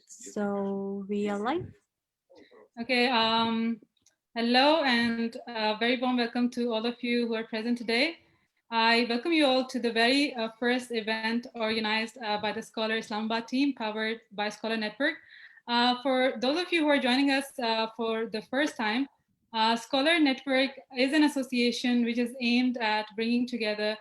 So we are live. Okay. Hello and very warm welcome to all of you who are present today. I welcome you all to the very first event organized by the SCOLAR Islamabad team, powered by SCOLAR Network. For those of you who are joining us for the first time, SCOLAR Network is an association which is aimed at bringing together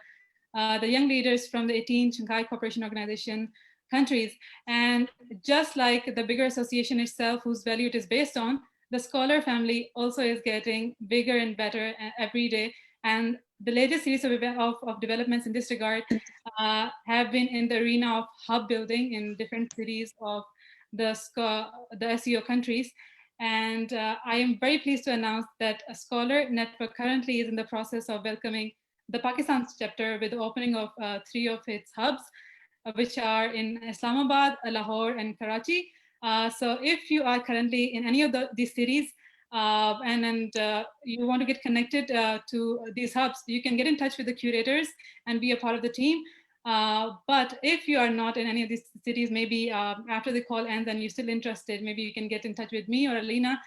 the young leaders from the 18 Shanghai Cooperation Organization countries. And just like the bigger association itself, whose value it is based on, the SCOLAR family also is getting bigger and better every day. And the latest series of developments in this regard have been in the arena of hub building in different cities of the SCO countries. And I am very pleased to announce that a SCOLAR Network currently is in the process of welcoming the Pakistan chapter with the opening of 3 of its hubs, which are in Islamabad, Lahore, and Karachi. So if you are currently in any of these cities and you want to get connected to these hubs, you can get in touch with the curators and be a part of the team. But if you are not in any of these cities, maybe after the call ends and you're still interested, maybe you can get in touch with me or Alina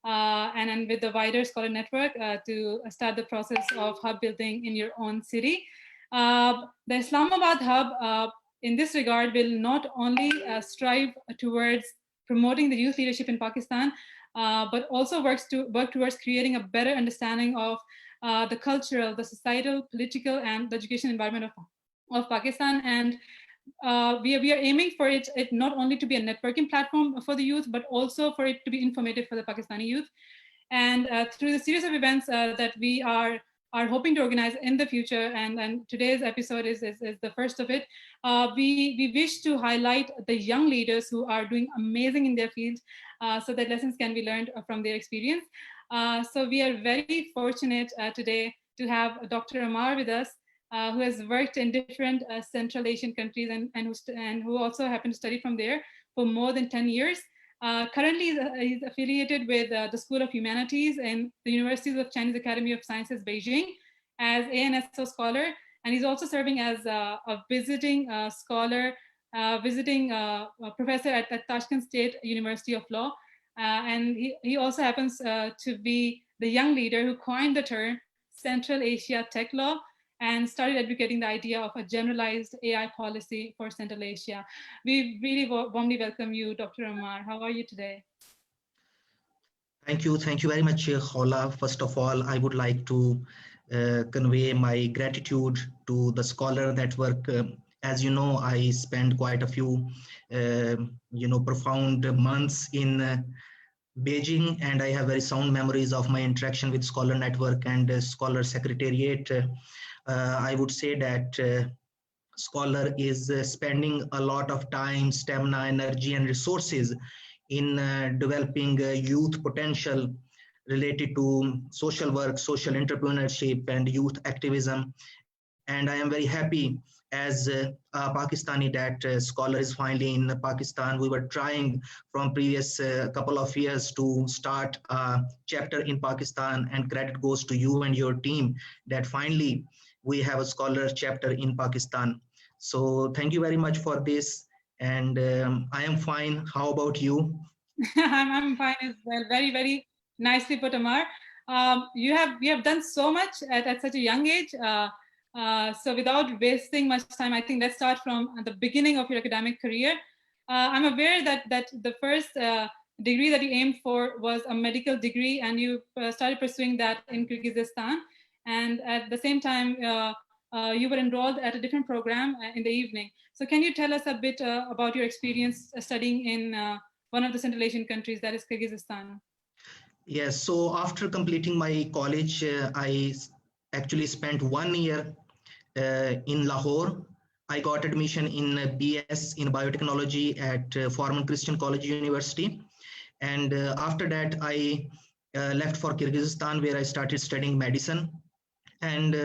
and then with the wider SCOLAR network to start the process of hub building in your own city. The Islamabad Hub, in this regard, will not only strive towards promoting the youth leadership in Pakistan, but also work towards creating a better understanding of the cultural, the societal, political, and the education environment of Pakistan. And we are aiming for it not only to be a networking platform for the youth, but also for it to be informative for the Pakistani youth. And through the series of events that we are hoping to organize in the future, and today's episode is the first of it, we wish to highlight the young leaders who are doing amazing in their field so that lessons can be learned from their experience. So we are very fortunate today to have Dr. Ammar with us, who has worked in different Central Asian countries and who also happened to study from there for more than 10 years. Currently, he's affiliated with the School of Humanities and the Universities of Chinese Academy of Sciences, Beijing, as ANSO scholar, and he's also serving as a visiting scholar, visiting professor at the Tashkent State University of Law, and he also happens to be the young leader who coined the term Central Asia Tech Law and started advocating the idea of a generalized AI policy for Central Asia. We really warmly welcome you, Dr. Ammar. How are you today? Thank you very much, Hola. First of all, I would like to convey my gratitude to the SCOLAR Network. As you know, I spent quite a few, profound months in Beijing, and I have very sound memories of my interaction with SCOLAR Network and SCOLAR Secretariat. I would say that SCOLAR is spending a lot of time, stamina, energy, and resources in developing youth potential related to social work, social entrepreneurship, and youth activism. And I am very happy as a Pakistani that SCOLAR is finally in Pakistan. We were trying from previous couple of years to start a chapter in Pakistan, and credit goes to you and your team that finally we have a SCOLAR chapter in Pakistan. So thank you very much for this. And I am fine. How about you? I'm fine as well. Very, very nicely put, Ammar. You have done so much at such a young age. So without wasting much time, I think let's start from the beginning of your academic career. I'm aware that the first degree that you aimed for was a medical degree, and you started pursuing that in Kyrgyzstan. And at the same time, you were enrolled at a different program in the evening. So can you tell us a bit about your experience studying in one of the Central Asian countries, that is Kyrgyzstan? Yes, so after completing my college, I actually spent 1 year in Lahore. I got admission in BS in biotechnology at Foreign Christian College University. And after that, I left for Kyrgyzstan, where I started studying medicine. And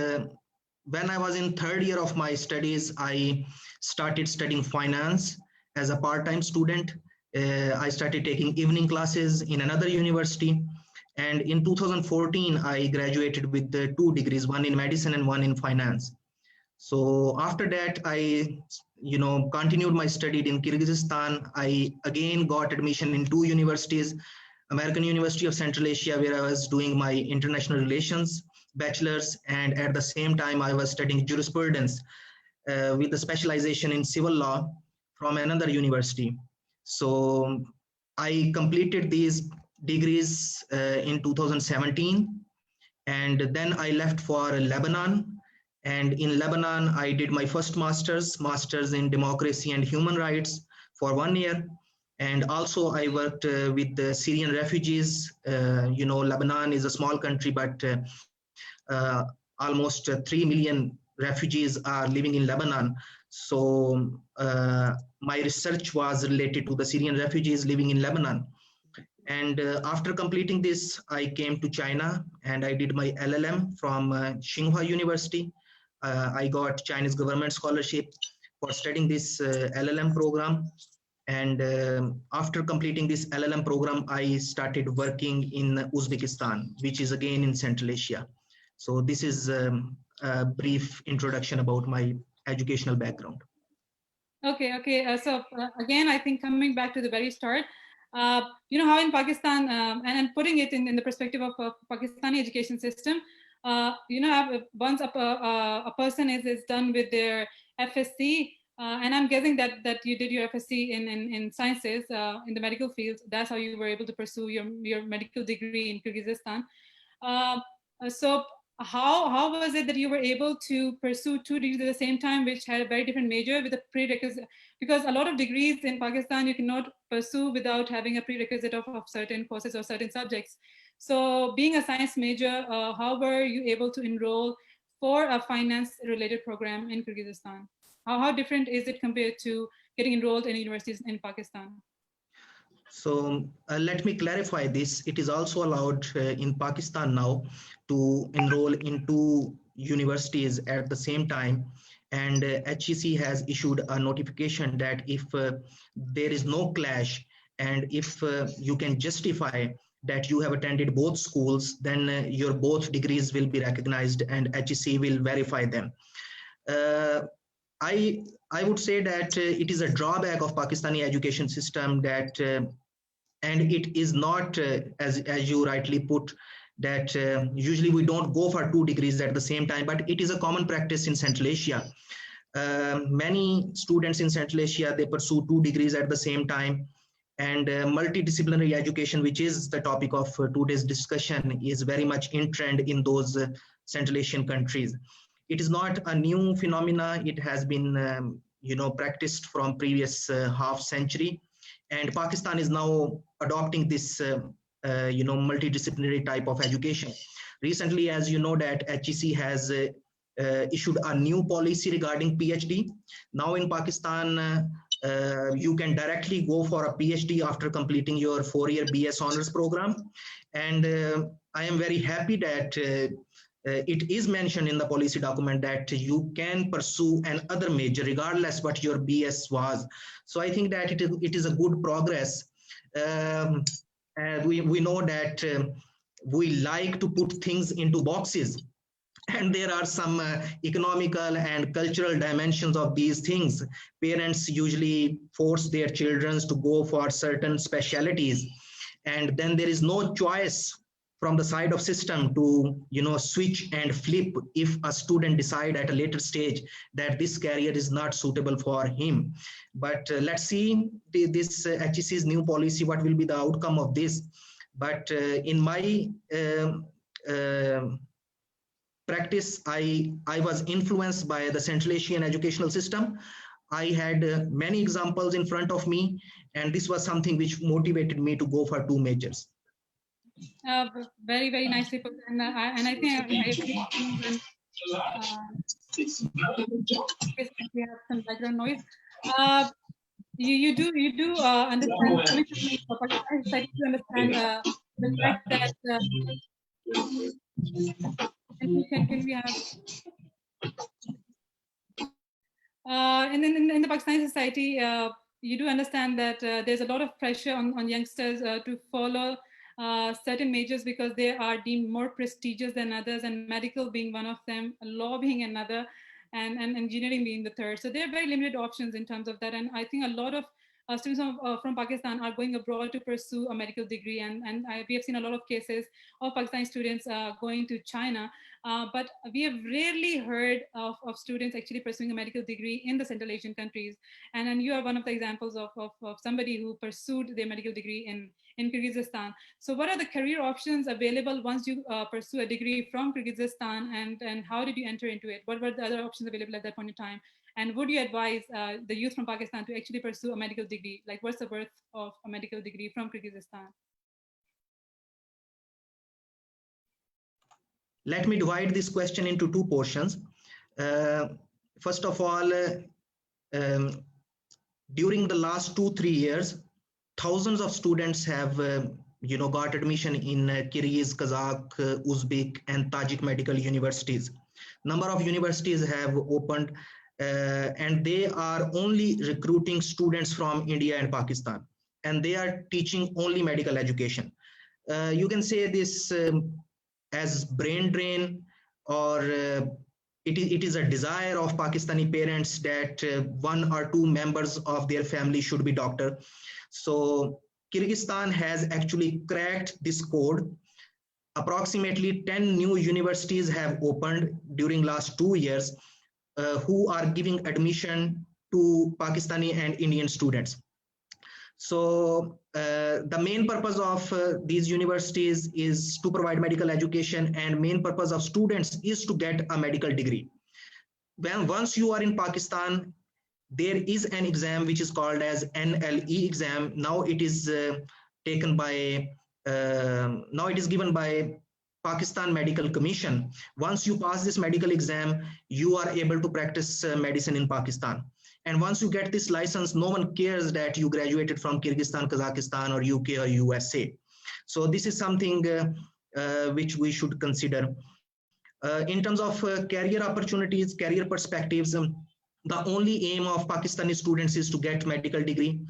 when I was in 3rd year of my studies, I started studying finance as a part-time student. I started taking evening classes in another university. And in 2014, I graduated with 2 degrees, one in medicine and one in finance. So after that, I continued my study in Kyrgyzstan. I again got admission in two universities, American University of Central Asia, where I was doing my international relations bachelor's, and at the same time I was studying jurisprudence with the specialization in civil law from another university. So I completed these degrees in 2017, and then I left for Lebanon. And in Lebanon, I did my first master's in democracy and human rights for 1 year. And also I worked with the Syrian refugees. Lebanon is a small country, but uh, almost 3 million refugees are living in Lebanon. So my research was related to the Syrian refugees living in Lebanon. And after completing this, I came to China and I did my LLM from Tsinghua University. I got Chinese government scholarship for studying this LLM program. And after completing this LLM program, I started working in Uzbekistan, which is again in Central Asia. So this is a brief introduction about my educational background. Okay. So again, I think coming back to the very start, how in Pakistan, and putting it in the perspective of Pakistani education system, once a person is done with their FSC, and I'm guessing that you did your FSC in sciences in the medical field. That's how you were able to pursue your medical degree in Kyrgyzstan. Uh, so how was it that you were able to pursue two degrees at the same time, which had a very different major with a prerequisite? Because a lot of degrees in Pakistan you cannot pursue without having a prerequisite of certain courses or certain subjects. So being a science major, how were you able to enroll for a finance related program in Kyrgyzstan? How different is it compared to getting enrolled in universities in Pakistan? So let me clarify this. It is also allowed in Pakistan now to enroll into universities at the same time. And HEC has issued a notification that if there is no clash and if you can justify that you have attended both schools, then your both degrees will be recognized and HEC will verify them. Uh, I I would say that it is a drawback of Pakistani education system that and it is not as you rightly put that usually we don't go for two degrees at the same time, but it is a common practice in Central Asia. Many students in Central Asia, they pursue two degrees at the same time, and multidisciplinary education, which is the topic of today's discussion, is very much in trend in those Central Asian countries. It is not a new phenomena. It has been practiced from previous half century, and Pakistan is now adopting this multidisciplinary type of education. Recently, as you know, that HEC has issued a new policy regarding PhD. Now in Pakistan, you can directly go for a PhD after completing your 4-year BS honors program. And I am very happy that it is mentioned in the policy document that you can pursue another major regardless what your BS was. So I think that it is a good progress. We know that we like to put things into boxes, and there are some economical and cultural dimensions of these things. Parents usually force their children to go for certain specialities, and then there is no choice from the side of system to switch and flip if a student decide at a later stage that this career is not suitable for him. But let's see this HEC's new policy, what will be the outcome of this. But in my practice, I was influenced by the Central Asian educational system. I had many examples in front of me, and this was something which motivated me to go for two majors. Very nicely put, and I think I agree with you. And, we have some background noise. You do understand, coming from Pakistani society, to understand the fact that can we have and in the Pakistani society, you do understand that there's a lot of pressure on youngsters to follow certain majors because they are deemed more prestigious than others, and medical being one of them, law being another. and engineering being the third. So there are very limited options in terms of that. And I think a lot of students from Pakistan are going abroad to pursue a medical degree. We have seen a lot of cases of Pakistani students going to China. But we have rarely heard of students actually pursuing a medical degree in the Central Asian countries. And you are one of the examples of somebody who pursued their medical degree in Kyrgyzstan. So what are the career options available once you pursue a degree from Kyrgyzstan, and how did you enter into it? What were the other options available at that point in time? And would you advise the youth from Pakistan to actually pursue a medical degree? Like, what's the worth of a medical degree from Kyrgyzstan? Let me divide this question into two portions. First of all, during the last 2-3 years, thousands of students have got admission in Kyrgyz, Kazakh, Uzbek, and Tajik medical universities. Number of universities have opened, and they are only recruiting students from India and Pakistan, and they are teaching only medical education. You can say this as brain drain, or it is a desire of Pakistani parents that one or two members of their family should be doctor. So Kyrgyzstan has actually cracked this code. Approximately 10 new universities have opened during last 2 years who are giving admission to Pakistani and Indian students. So the main purpose of these universities is to provide medical education, and main purpose of students is to get a medical degree. Once you are in Pakistan, there is an exam which is called as NLE exam. Now it is taken by, now it is given by Pakistan Medical Commission. Once you pass this medical exam, you are able to practice medicine in Pakistan. And once you get this license, no one cares that you graduated from Kyrgyzstan, Kazakhstan, or UK or USA. So this is something which we should consider. In terms of career opportunities, career perspectives, the only aim of Pakistani students is to get medical degree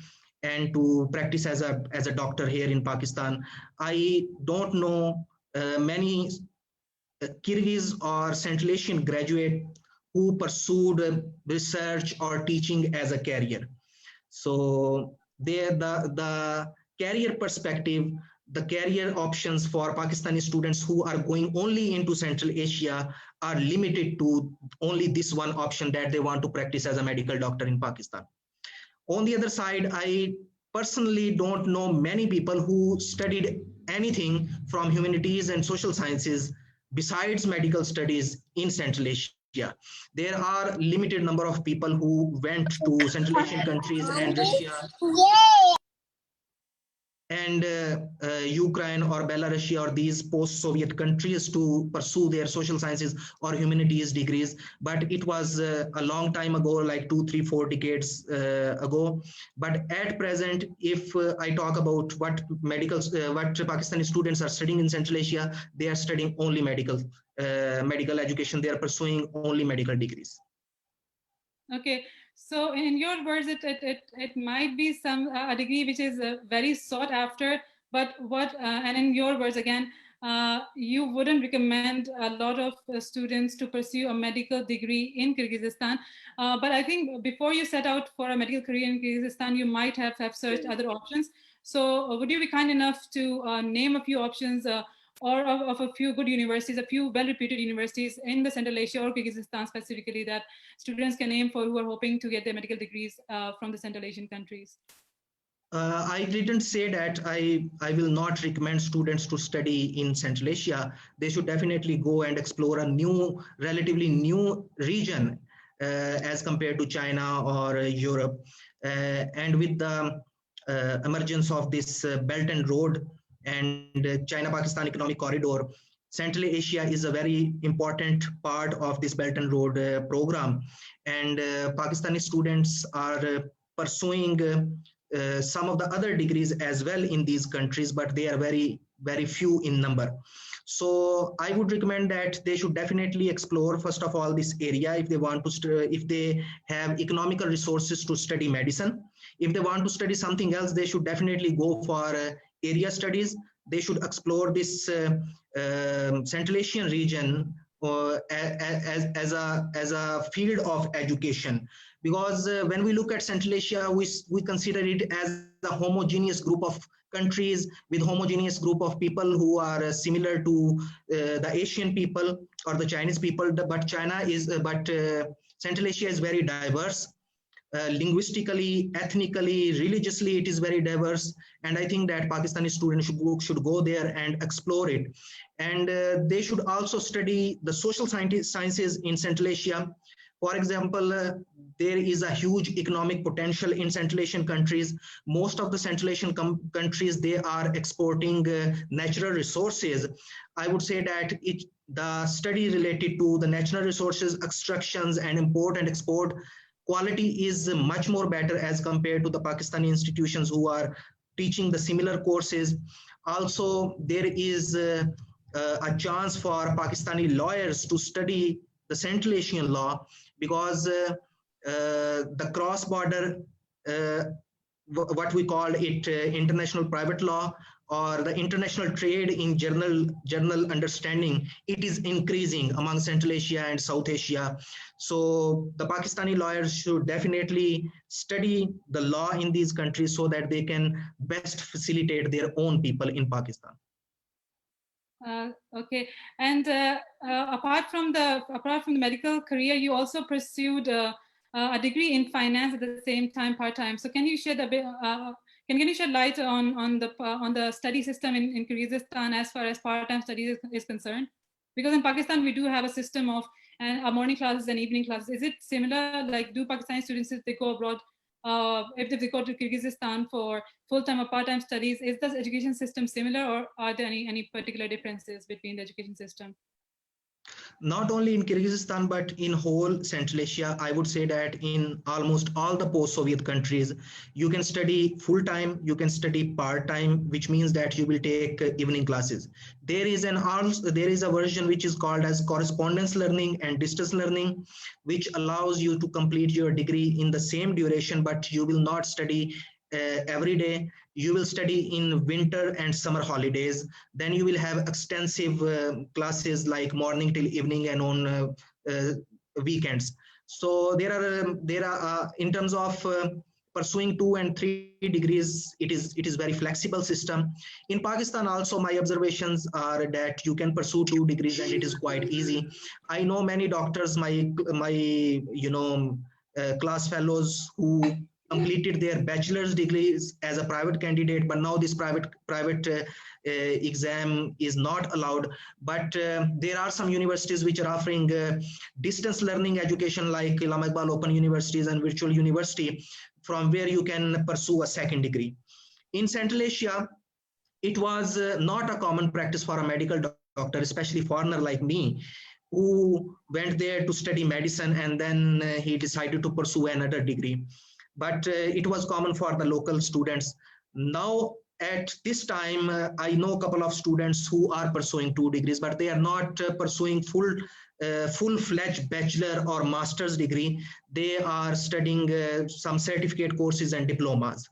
and to practice as a doctor here in Pakistan. I don't know many Kyrgyz or Central Asian graduate who pursued research or teaching as a career. So there, the career perspective, the career options for Pakistani students who are going only into Central Asia are limited to only this one option, that they want to practice as a medical doctor in Pakistan. On the other side, I personally don't know many people who studied anything from humanities and social sciences besides medical studies in Central Asia. There are limited number of people who went to Central Asian countries and Russia and Ukraine or Belarus or these post-Soviet countries to pursue their social sciences or humanities degrees. But it was a long time ago, like 2, 3, 4 decades ago. But at present, if I talk about what Pakistani students are studying in Central Asia, they are studying only medical education. They are pursuing only medical degrees. Okay. So in your words, it might be a degree which is very sought after, but and in your words again, you wouldn't recommend a lot of students to pursue a medical degree in Kyrgyzstan. But I think before you set out for a medical career in Kyrgyzstan, you might have searched other options. So would you be kind enough to name a few options or of a few good universities, a few well-reputed universities in the Central Asia or Kyrgyzstan specifically that students can aim for who are hoping to get their medical degrees from the Central Asian countries? I didn't say that I will not recommend students to study in Central Asia. They should definitely go and explore a relatively new region as compared to China or Europe. And with the emergence of this Belt and Road and China-Pakistan Economic Corridor, Central Asia is a very important part of this Belt and Road program. And Pakistani students are pursuing some of the other degrees as well in these countries, but they are very, very few in number. So I would recommend that they should definitely explore, first of all, this area if they want to, if they have economical resources to study medicine. If they want to study something else, they should definitely go for area studies. They should explore this Central Asian region as a field of education, because when we look at Central Asia, we consider it as a homogeneous group of countries with homogeneous group of people who are similar to the Asian people or the Chinese people. But Central Asia is very diverse. Linguistically, ethnically, religiously, it is very diverse, and I think that Pakistani students should go there and explore it. And they should also study the social sciences in Central Asia. For example, there is a huge economic potential in Central Asian countries. Most of the Central Asian countries, they are exporting natural resources. I would say that the study related to the natural resources extractions and import and export quality is much more better as compared to the Pakistani institutions who are teaching the similar courses. Also, there is a chance for Pakistani lawyers to study the Central Asian law, because the cross-border, uh, what we call it, international private law, or the international trade in general understanding, it is increasing among Central Asia and South Asia. So the Pakistani lawyers should definitely study the law in these countries so that they can best facilitate their own people in Pakistan. Okay, and apart from the medical career, you also pursued a degree in finance at the same time, part-time. So can you shed a bit? Can you shed light on the study system in Kyrgyzstan as far as part-time studies is concerned? Because in Pakistan we do have a system of morning classes and evening classes. Is it similar? Like, do Pakistani students, if they go abroad, if they go to Kyrgyzstan for full-time or part-time studies, is the education system similar, or are there any particular differences between the education system? Not only in Kyrgyzstan, but in whole Central Asia, I would say that in almost all the post-Soviet countries, you can study full-time, you can study part-time, which means that you will take evening classes. There is a version which is called as correspondence learning and distance learning, which allows you to complete your degree in the same duration, but you will not study every day. You will study in winter and summer holidays. Then you will have extensive classes like morning till evening and on weekends. So there are in terms of pursuing 2 and 3 degrees, it is very flexible system. In Pakistan also, my observations are that you can pursue 2 degrees and it is quite easy. I know many doctors, my class fellows who completed their bachelor's degrees as a private candidate, but now this private exam is not allowed. But there are some universities which are offering distance learning education, like Islamabad Open Universities and Virtual University, from where you can pursue a second degree. In Central Asia, it was not a common practice for a medical doctor, especially foreigner like me, who went there to study medicine and then he decided to pursue another degree. But it was common for the local students. Now, at this time, I know a couple of students who are pursuing 2 degrees, but they are not pursuing full-fledged bachelor or master's degree. They are studying some certificate courses and diplomas.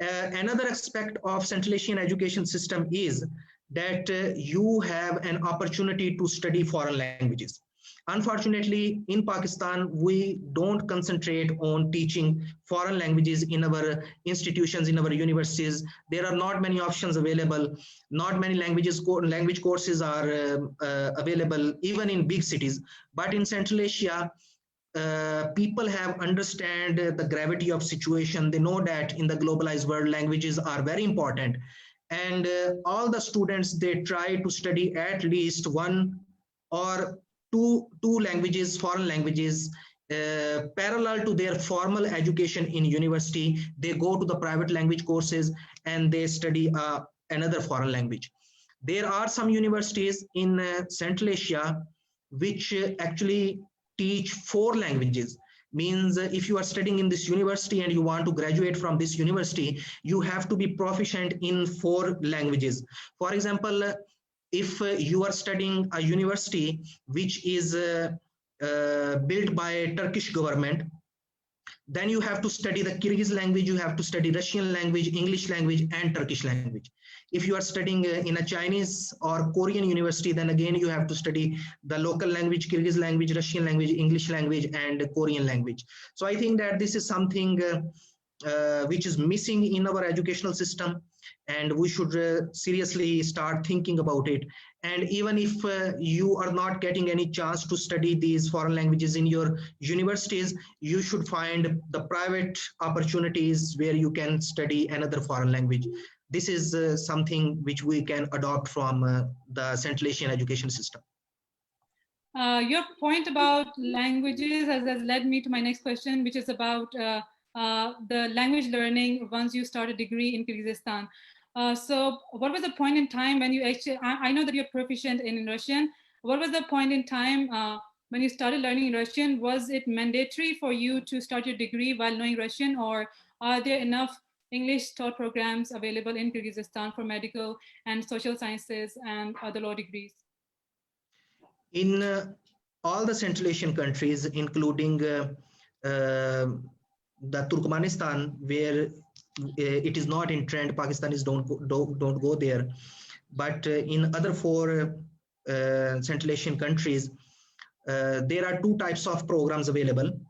Another aspect of Central Asian education system is that you have an opportunity to study foreign languages. Unfortunately, in Pakistan, we don't concentrate on teaching foreign languages in our institutions, in our universities. There are not many options available. Not many language courses are available, even in big cities. But in Central Asia, people have understand the gravity of situation. They know that in the globalized world, languages are very important. And all the students, they try to study at least one or two languages, foreign languages, parallel to their formal education in university. They go to the private language courses and they study another foreign language. There are some universities in Central Asia which actually teach 4 languages. Means if you are studying in this university and you want to graduate from this university, you have to be proficient in 4 languages. For example, if you are studying a university which is built by Turkish government, then you have to study the Kyrgyz language, you have to study Russian language, English language, and Turkish language. If you are studying in a Chinese or Korean university, then again you have to study the local language, Kyrgyz language, Russian language, English language, and Korean language. So I think that this is something which is missing in our educational system, and we should seriously start thinking about it. And even if you are not getting any chance to study these foreign languages in your universities, you should find the private opportunities where you can study another foreign language. This is something which we can adopt from the Central Asian education system. Your point about languages has led me to my next question, which is about the language learning once you start a degree in Kyrgyzstan. So what was the point in time when you actually, I know that you're proficient in Russian. What was the point in time when you started learning Russian? Was it mandatory for you to start your degree while knowing Russian, or are there enough English taught programs available in Kyrgyzstan for medical and social sciences and other law degrees? In all the Central Asian countries, including the Turkmenistan, where it is not in trend, Pakistanis don't go there. But in other four Central Asian countries, there are two types of programs available.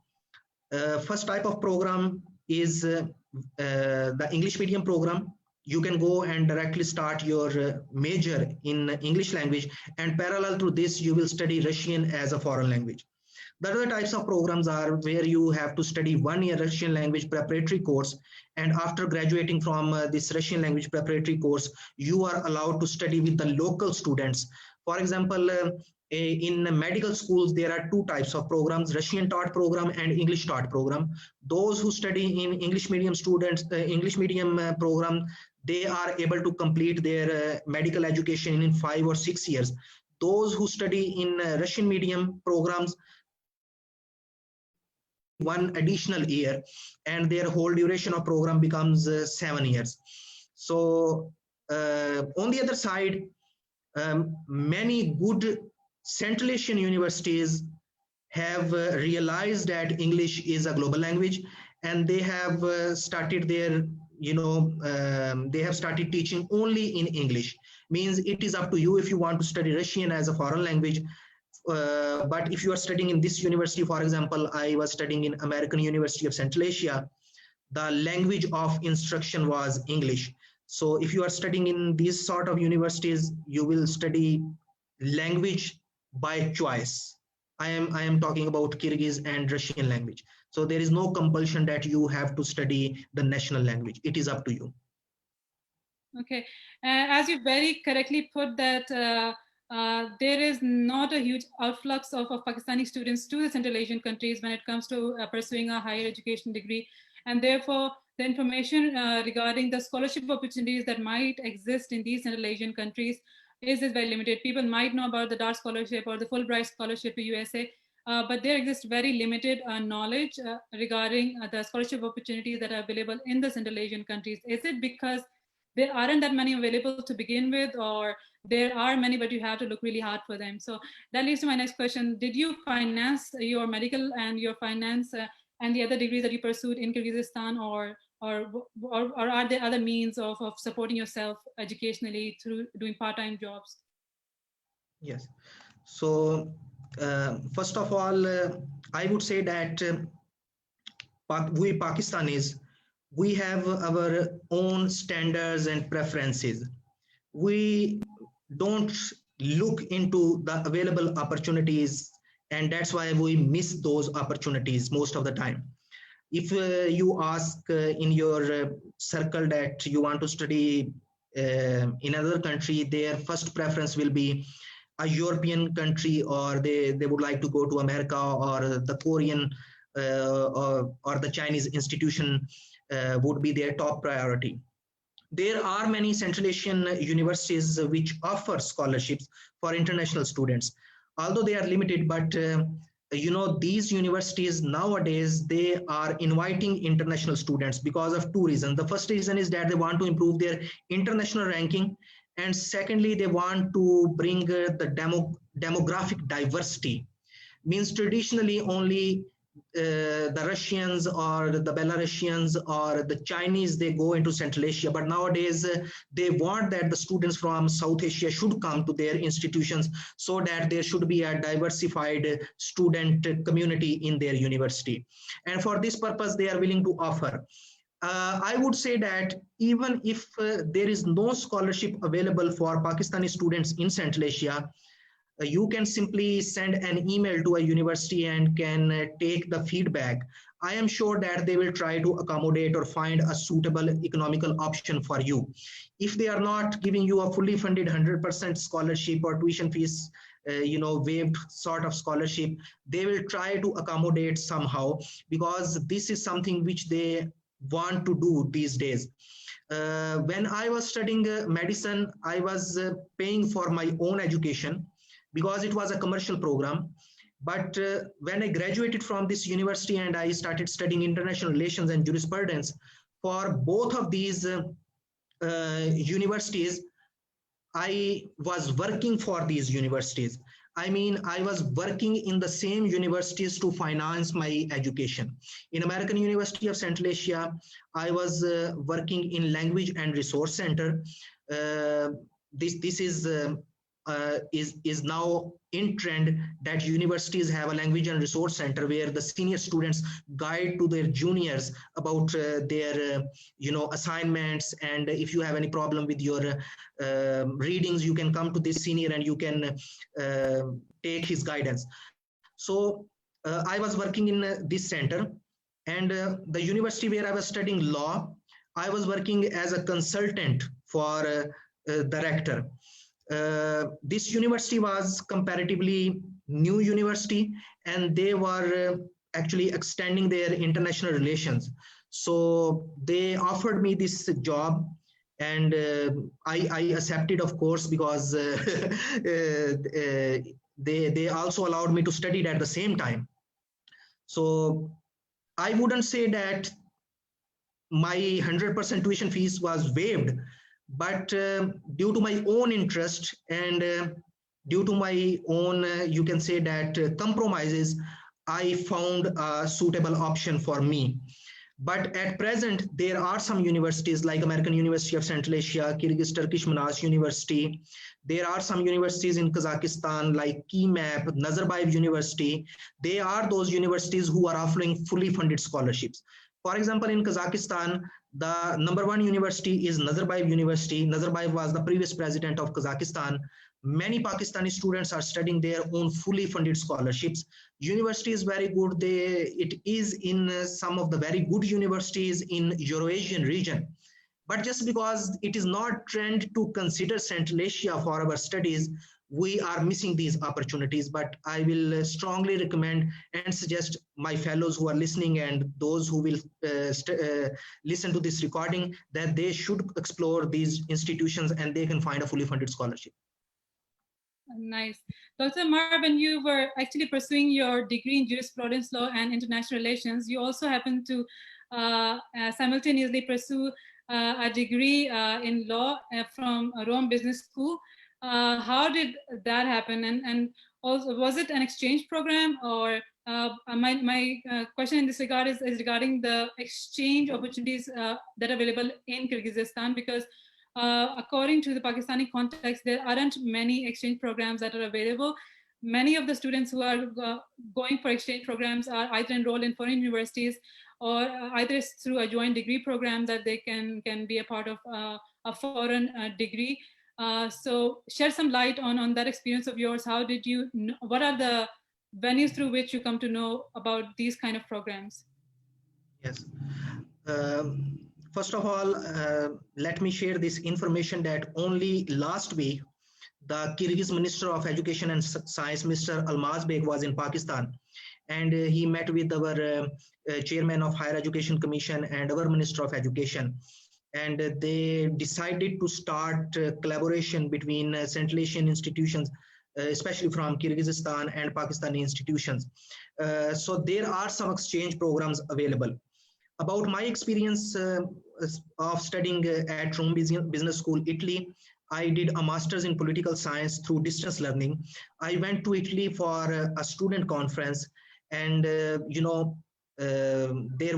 First type of program is the English medium program. You can go and directly start your major in English language, and parallel to this, you will study Russian as a foreign language. The other types of programs are where you have to study 1 year Russian language preparatory course, and after graduating from this Russian language preparatory course, you are allowed to study with the local students. For example, in medical schools, there are two types of programs: Russian taught program and English taught program. Those who study in English medium students, English medium program, they are able to complete their medical education in 5 or 6 years. Those who study in Russian medium programs, one additional year, and their whole duration of program becomes 7 years. So on the other side, many good Central Asian universities have realized that English is a global language, and they have started their they have started teaching only in English. Means it is up to you if you want to study Russian as a foreign language. But if you are studying in this university, for example, I was studying in American University of Central Asia, the language of instruction was English. So if you are studying in these sort of universities, you will study language by choice. I am talking about Kyrgyz and Russian language. So there is no compulsion that you have to study the national language. It is up to you. Okay, as you very correctly put that there is not a huge outflux of Pakistani students to the Central Asian countries when it comes to pursuing a higher education degree. And therefore, the information regarding the scholarship opportunities that might exist in these Central Asian countries is very limited. People might know about the DART scholarship or the Fulbright scholarship to USA, but there exists very limited knowledge regarding the scholarship opportunities that are available in the Central Asian countries. Is it because there aren't that many available to begin with, or there are many, but you have to look really hard for them? So that leads to my next question. Did you finance your medical and your finance and the other degrees that you pursued in Kyrgyzstan, or are there other means of supporting yourself educationally through doing part-time jobs? Yes. So first of all, I would say that we Pakistanis, we have our own standards and preferences. We don't look into the available opportunities, and that's why we miss those opportunities most of the time. If you ask in your circle that you want to study in another country, their first preference will be a European country, or they would like to go to America, or the Korean or the Chinese institution would be their top priority. There are many Central Asian universities which offer scholarships for international students, although they are limited. But these universities nowadays, they are inviting international students because of two reasons. The first reason is that they want to improve their international ranking, and secondly, they want to bring the demographic diversity. Means traditionally only the Russians or the Belarusians or the Chinese, they go into Central Asia. But nowadays, they want that the students from South Asia should come to their institutions so that there should be a diversified student community in their university. And for this purpose, they are willing to offer. I would say that even if there is no scholarship available for Pakistani students in Central Asia, you can simply send an email to a university and can take the feedback. I am sure that they will try to accommodate or find a suitable economical option for you. If they are not giving you a fully funded 100% scholarship or tuition fees, waived sort of scholarship, they will try to accommodate somehow, because this is something which they want to do these days. When I was studying medicine, I was paying for my own education because it was a commercial program. But when I graduated from this university and I started studying international relations and jurisprudence, for both of these universities, I was working for these universities. I mean, I was working in the same universities to finance my education. In American University of Central Asia, I was working in Language and Resource Center. This is now in trend that universities have a language and resource center where the senior students guide to their juniors about their assignments, and if you have any problem with your readings, you can come to this senior and you can take his guidance. So I was working in this center, and the university where I was studying law, I was working as a consultant for the rector. This university was comparatively new university, and they were actually extending their international relations. So they offered me this job, and I accepted, of course, because they also allowed me to study at the same time. So I wouldn't say that my 100% tuition fees was waived, but due to my own interest and due to my own, you can say that compromises, I found a suitable option for me. But at present, there are some universities like American University of Central Asia, Kyrgyz Turkish Manas University. There are some universities in Kazakhstan like KeyMap, Nazarbayev University. They are those universities who are offering fully funded scholarships. For example, in Kazakhstan, the #1 university is Nazarbayev University. Nazarbayev was the previous president of Kazakhstan. Many Pakistani students are studying their own fully funded scholarships. University is very good. It is in some of the very good universities in Eurasian region. But just because it is not trend to consider Central Asia for our studies, we are missing these opportunities. But I will strongly recommend and suggest my fellows who are listening and those who will listen to this recording that they should explore these institutions and they can find a fully funded scholarship. Nice. Dr. Ammar, when you were actually pursuing your degree in jurisprudence law and international relations, you also happened to simultaneously pursue a degree in law from Rome Business School. How did that happen? And also, was it an exchange program? Or my question in this regard is regarding the exchange opportunities that are available in Kyrgyzstan, because according to the Pakistani context, there aren't many exchange programs that are available. Many of the students who are going for exchange programs are either enrolled in foreign universities or either through a joint degree program that they can be a part of a foreign degree. So shed some light on that experience of yours. How did you, what are the venues through which you come to know about these kind of programs? Yes. First of all, let me share this information that only last week, the Kyrgyz Minister of Education and Science, Mr. Almaz Beg, was in Pakistan, and he met with our Chairman of Higher Education Commission and our Minister of Education. And they decided to start collaboration between Central Asian institutions, especially from Kyrgyzstan and Pakistani institutions. So there are some exchange programs available. About my experience of studying at Rome Business School, Italy, I did a master's in political science through distance learning. I went to Italy for a student conference, and there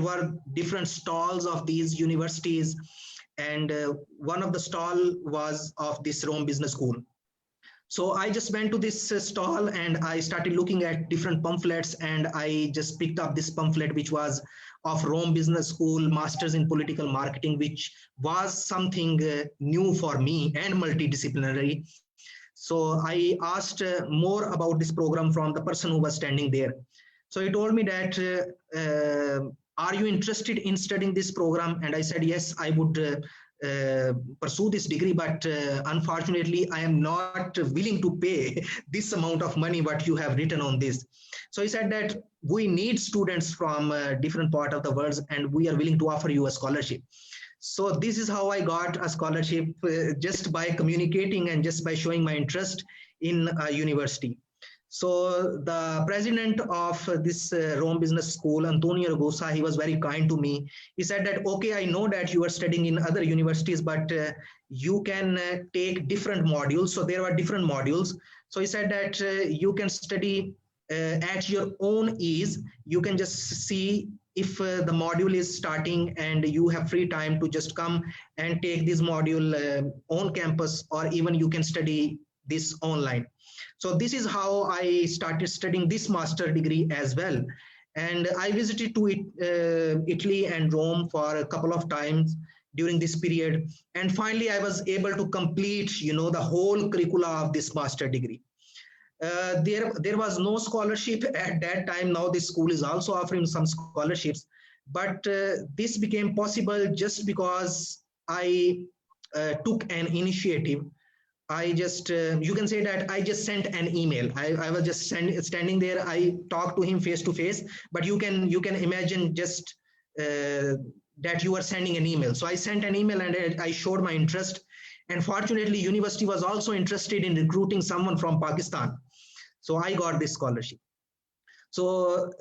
were different stalls of these universities, and one of the stall was of this Rome Business School. So I just went to this stall and I started looking at different pamphlets, and I just picked up this pamphlet which was of Rome Business School Masters in Political Marketing, which was something new for me and multidisciplinary. So I asked more about this program from the person who was standing there. So he told me that, are you interested in studying this program? And I said, yes, I would pursue this degree, but unfortunately, I am not willing to pay this amount of money what you have written on this. So he said that we need students from different part of the world, and we are willing to offer you a scholarship. So this is how I got a scholarship, just by communicating and just by showing my interest in a university. So the president of this Rome Business School, Antonio Ragusa, he was very kind to me. He said that, okay, I know that you are studying in other universities, but you can take different modules. So there were different modules. So he said that you can study at your own ease. You can just see if the module is starting and you have free time to just come and take this module on campus, or even you can study this online. So this is how I started studying this master degree as well. And I visited to Italy and Rome for a couple of times during this period. And finally, I was able to complete, the whole curricula of this master degree. There was no scholarship at that time. Now this school is also offering some scholarships, but this became possible just because I took an initiative. I just, you can say that I just sent an email. I was just standing there. I talked to him face to face, but you can imagine just that you are sending an email. So I sent an email and I showed my interest. And fortunately, university was also interested in recruiting someone from Pakistan. So I got this scholarship. So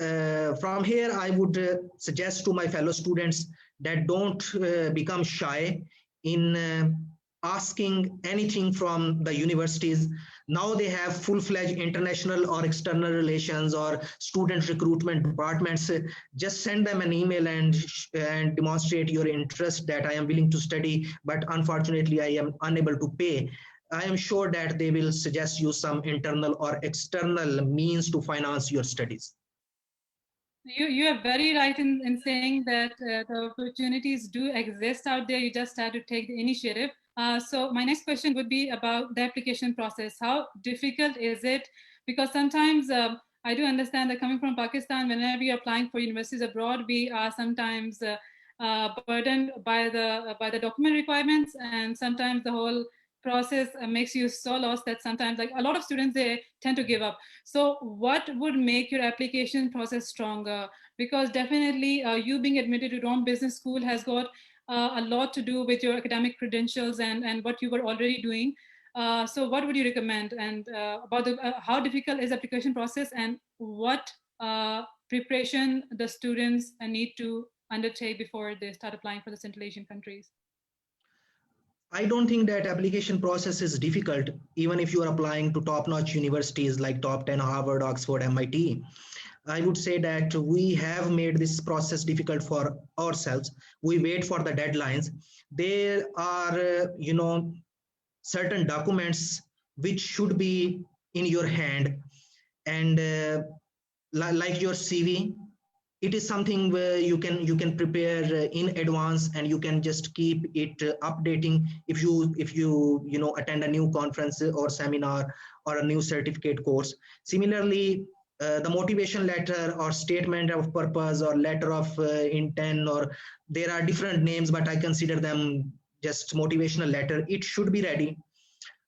from here, I would suggest to my fellow students that don't become shy in asking anything from the universities. Now they have full-fledged international or external relations or student recruitment departments. Just send them an email and demonstrate your interest that I am willing to study, but unfortunately I am unable to pay. I am sure that they will suggest you some internal or external means to finance your studies. You are very right in saying that the opportunities do exist out there. You just have to take the initiative. So my next question would be about the application process. How difficult is it? Because sometimes I do understand that coming from Pakistan, whenever you're applying for universities abroad, we are sometimes burdened by the document requirements, and sometimes the whole process makes you so lost that sometimes, like a lot of students, they tend to give up. So what would make your application process stronger? Because definitely you being admitted to Rome Business School has got a lot to do with your academic credentials and what you were already doing. So what would you recommend, and about how difficult is the application process, and what preparation the students need to undertake before they start applying for the Central Asian countries? I don't think that application process is difficult, even if you are applying to top-notch universities like top 10 Harvard, Oxford, MIT. I would say that we have made this process difficult for ourselves. We wait for the deadlines. There are, certain documents which should be in your hand, and like your CV, it is something where you can prepare in advance, and you can just keep it updating if you attend a new conference or seminar or a new certificate course. Similarly, the motivation letter or statement of purpose or letter of intent, or there are different names, but I consider them just motivational letter. It should be ready.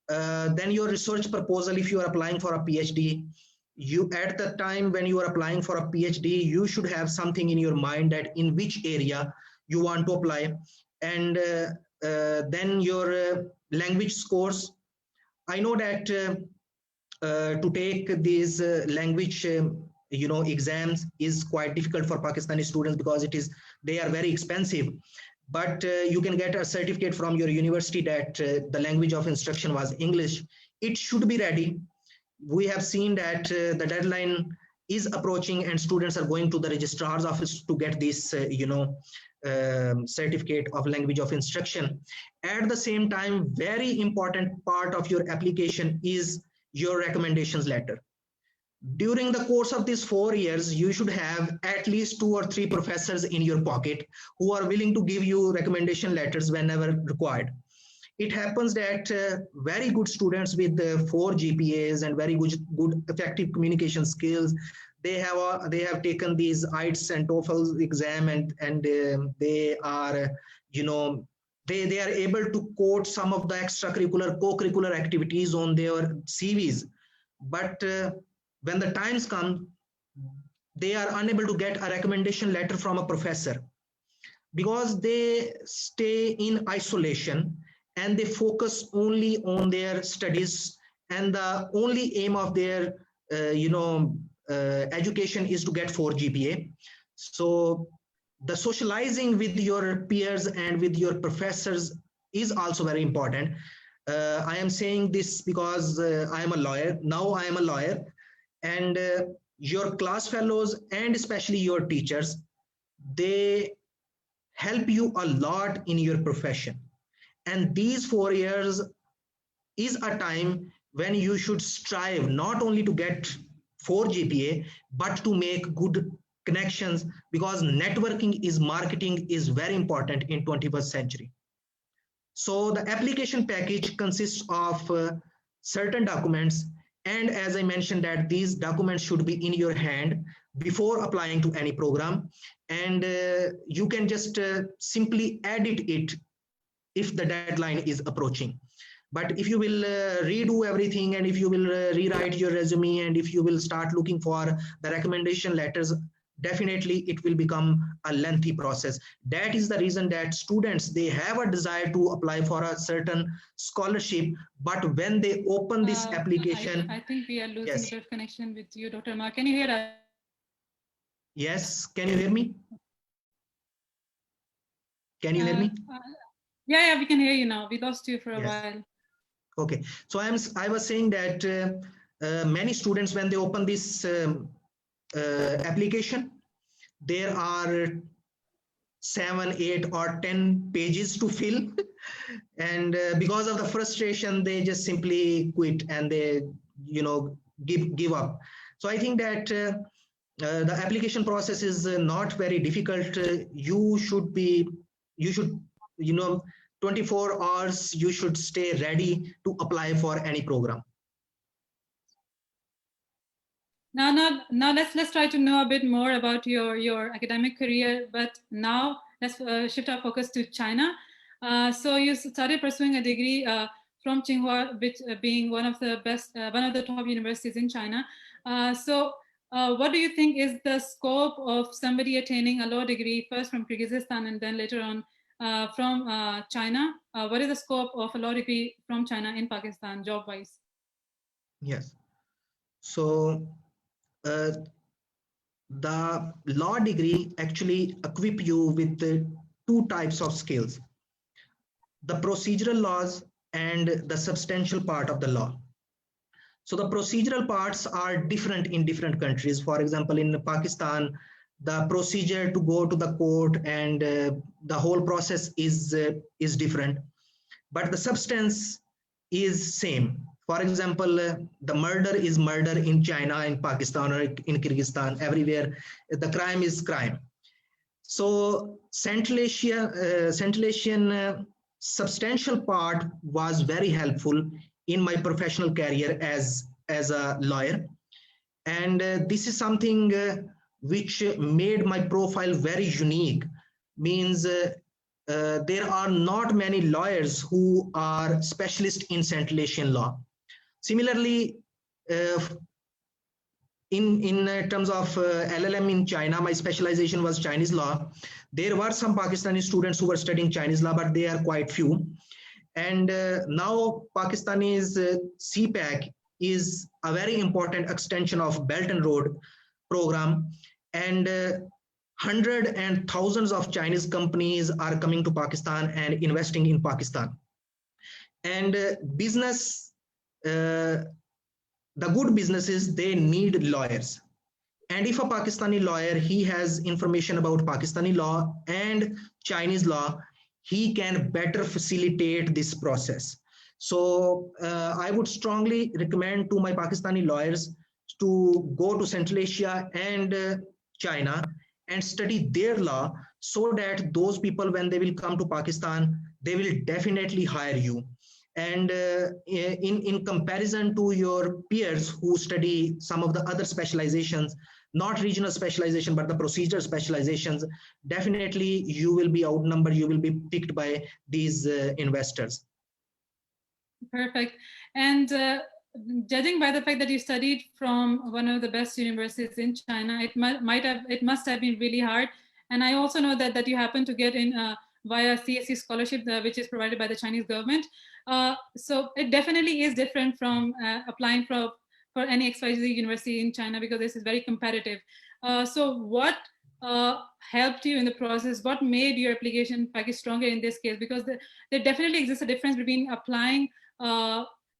Then your research proposal, if you are applying for a PhD, you at the time when you are applying for a PhD, you should have something in your mind that in which area you want to apply. And then your language scores. I know that to take these language exams is quite difficult for Pakistani students because they are very expensive. But you can get a certificate from your university that the language of instruction was English. It should be ready. We have seen that the deadline is approaching and students are going to the registrar's office to get this certificate of language of instruction. At the same time, very important part of your application is your recommendations letter. During the course of these 4 years, you should have at least 2 or 3 professors in your pocket who are willing to give you recommendation letters whenever required. It happens that very good students with 4 GPAs and very good effective communication skills, they have taken these IELTS and TOEFL exam, and they are they are able to quote some of the extracurricular co-curricular activities on their CVs, but when the times come, they are unable to get a recommendation letter from a professor because they stay in isolation and they focus only on their studies, and the only aim of their education is to get 4 GPA. So the socializing with your peers and with your professors is also very important. I am saying this because I am a lawyer. Now I am a lawyer, and your class fellows and especially your teachers, they help you a lot in your profession. And these 4 years is a time when you should strive not only to get 4 GPA, but to make good connections, because networking is marketing is very important in 21st century. So the application package consists of certain documents, and as I mentioned that these documents should be in your hand before applying to any program, and you can just simply edit it if the deadline is approaching. But if you will redo everything, and if you will rewrite your resume, and if you will start looking for the recommendation letters, definitely it will become a lengthy process. That is the reason that students, they have a desire to apply for a certain scholarship, but when they open this application, I think we are losing yes, a bit of connection with you, Dr. Ammar. Can you hear us? yes, can you hear me? Can you hear me? Yeah, we can hear you now. We lost you for a yes. while. Okay, so I was saying that many students, when they open this application, there are 7, 8 or 10 pages to fill, and because of the frustration, they just simply quit and they give up. So I think that the application process is not very difficult. You should 24 hours you should stay ready to apply for any program. Now let's try to know a bit more about your academic career. But now let's shift our focus to China. So you started pursuing a degree from Tsinghua, which being one of the best, one of the top universities in China. So what do you think is the scope of somebody attaining a law degree first from Kyrgyzstan and then later on from China? What is the scope of a law degree from China in Pakistan, job-wise? Yes. So the law degree actually equip you with 2 types of skills: the procedural laws and the substantial part of the law. So the procedural parts are different in different countries. For example, in Pakistan, the procedure to go to the court and the whole process is different, but the substance is same. For example, the murder is murder in China, in Pakistan, or in Kyrgyzstan. Everywhere, the crime is crime. So Central Asian substantial part was very helpful in my professional career as a lawyer, and this is something which made my profile very unique. Means there are not many lawyers who are specialists in Central Asian law. Similarly, in terms of LLM in China, my specialization was Chinese law. There were some Pakistani students who were studying Chinese law, but they are quite few. And now Pakistani's CPAC is a very important extension of Belt and Road program, and hundreds and thousands of Chinese companies are coming to Pakistan and investing in Pakistan. And business, the good businesses, they need lawyers. And if a Pakistani lawyer, he has information about Pakistani law and Chinese law, he can better facilitate this process. So I would strongly recommend to my Pakistani lawyers to go to Central Asia and China and study their law, so that those people, when they will come to Pakistan, they will definitely hire you. And in comparison to your peers who study some of the other specializations, not regional specialization, but the procedure specializations, definitely you will be outnumbered, you will be picked by these investors. Perfect. And judging by the fact that you studied from one of the best universities in China, it must have been really hard. And I also know that you happen to get in via CSE scholarship, which is provided by the Chinese government. So it definitely is different from applying for any XYZ university in China, because this is very competitive. So what helped you in the process? What made your application package stronger in this case? Because there definitely exists a difference between applying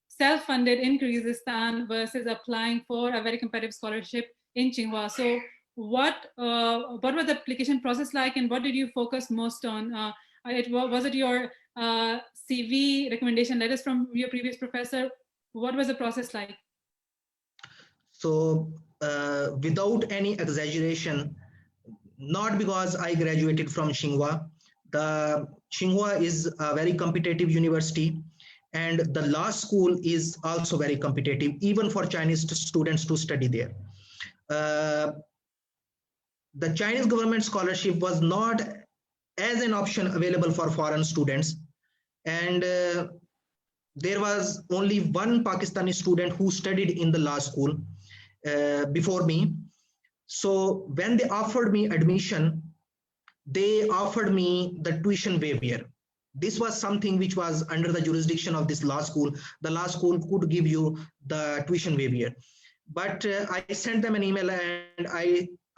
self-funded in Kyrgyzstan versus applying for a very competitive scholarship in Tsinghua. So what was the application process like, and what did you focus most on? Was it your CV, recommendation letters from your previous professor? What was the process like? So without any exaggeration, not because I graduated from Tsinghua. The Tsinghua is a very competitive university, and the law school is also very competitive, even for Chinese students to study there. The Chinese government scholarship was not as an option available for foreign students, and there was only one Pakistani student who studied in the law school before me. So when they offered me admission, they offered me the tuition waiver. This was something which was under the jurisdiction of this law school. The law school could give you the tuition waiver. But I sent them an email, and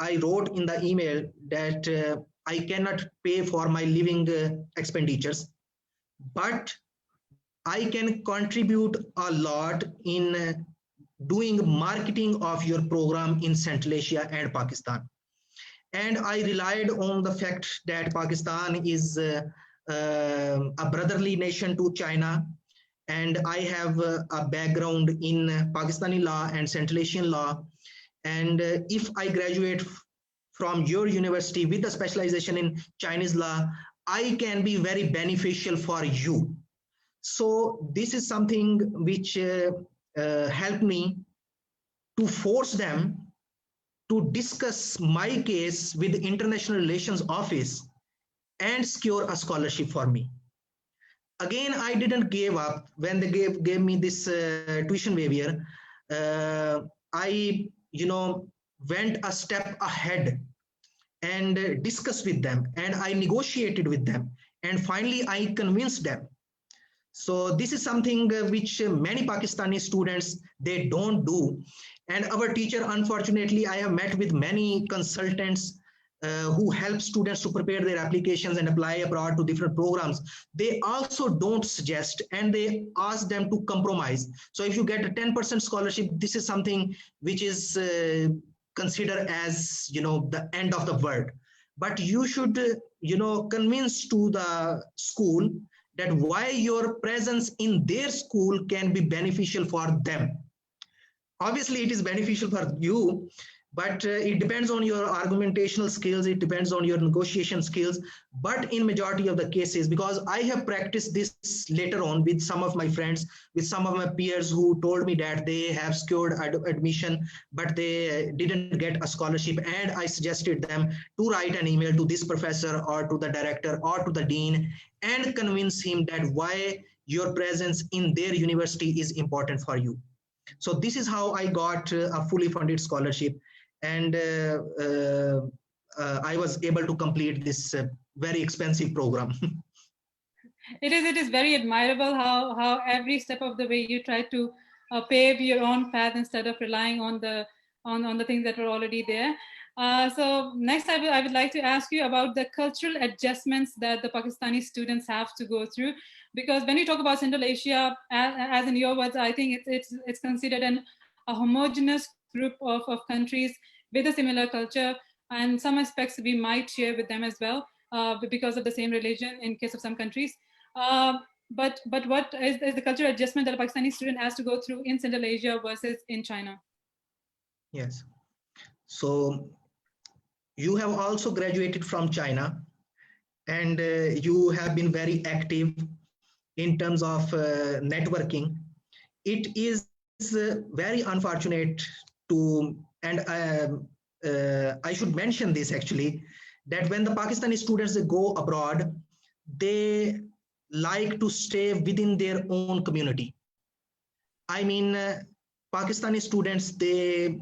I wrote in the email that I cannot pay for my living expenditures, but I can contribute a lot in doing marketing of your program in Central Asia and Pakistan. And I relied on the fact that Pakistan is a brotherly nation to China, and I have a background in Pakistani law and Central Asian law. And if I graduate from your university with a specialization in Chinese law, I can be very beneficial for you. So this is something which helped me to force them to discuss my case with the International Relations Office and secure a scholarship for me. Again, I didn't give up when they gave me this tuition waiver. I, went a step ahead and discussed with them, and I negotiated with them, and finally I convinced them. So this is something which many Pakistani students, they don't do. And our teacher, unfortunately, I have met with many consultants who help students to prepare their applications and apply abroad to different programs. They also don't suggest, and they ask them to compromise. So if you get a 10% scholarship, this is something which is considered as, the end of the world. But you should, convince to the school that why your presence in their school can be beneficial for them. Obviously, it is beneficial for you, but it depends on your argumentational skills, it depends on your negotiation skills. But in majority of the cases, because I have practiced this later on with some of my friends, with some of my peers who told me that they have secured admission, but they didn't get a scholarship, and I suggested them to write an email to this professor or to the director or to the dean and convince him that why your presence in their university is important for you. So this is how I got a fully funded scholarship, and I was able to complete this very expensive program. It is very admirable how every step of the way you try to pave your own path instead of relying on the things that were already there. So next, I would like to ask you about the cultural adjustments that the Pakistani students have to go through, because when you talk about Central Asia, as in your words, I think it's considered a homogeneous group of countries with a similar culture, and some aspects we might share with them as well, because of the same religion in case of some countries. But what is the cultural adjustment that a Pakistani student has to go through in Central Asia versus in China? Yes. So you have also graduated from China, and you have been very active in terms of networking. It is very unfortunate to, and I should mention this actually, that when the Pakistani students go abroad, they like to stay within their own community. I mean, Pakistani students, they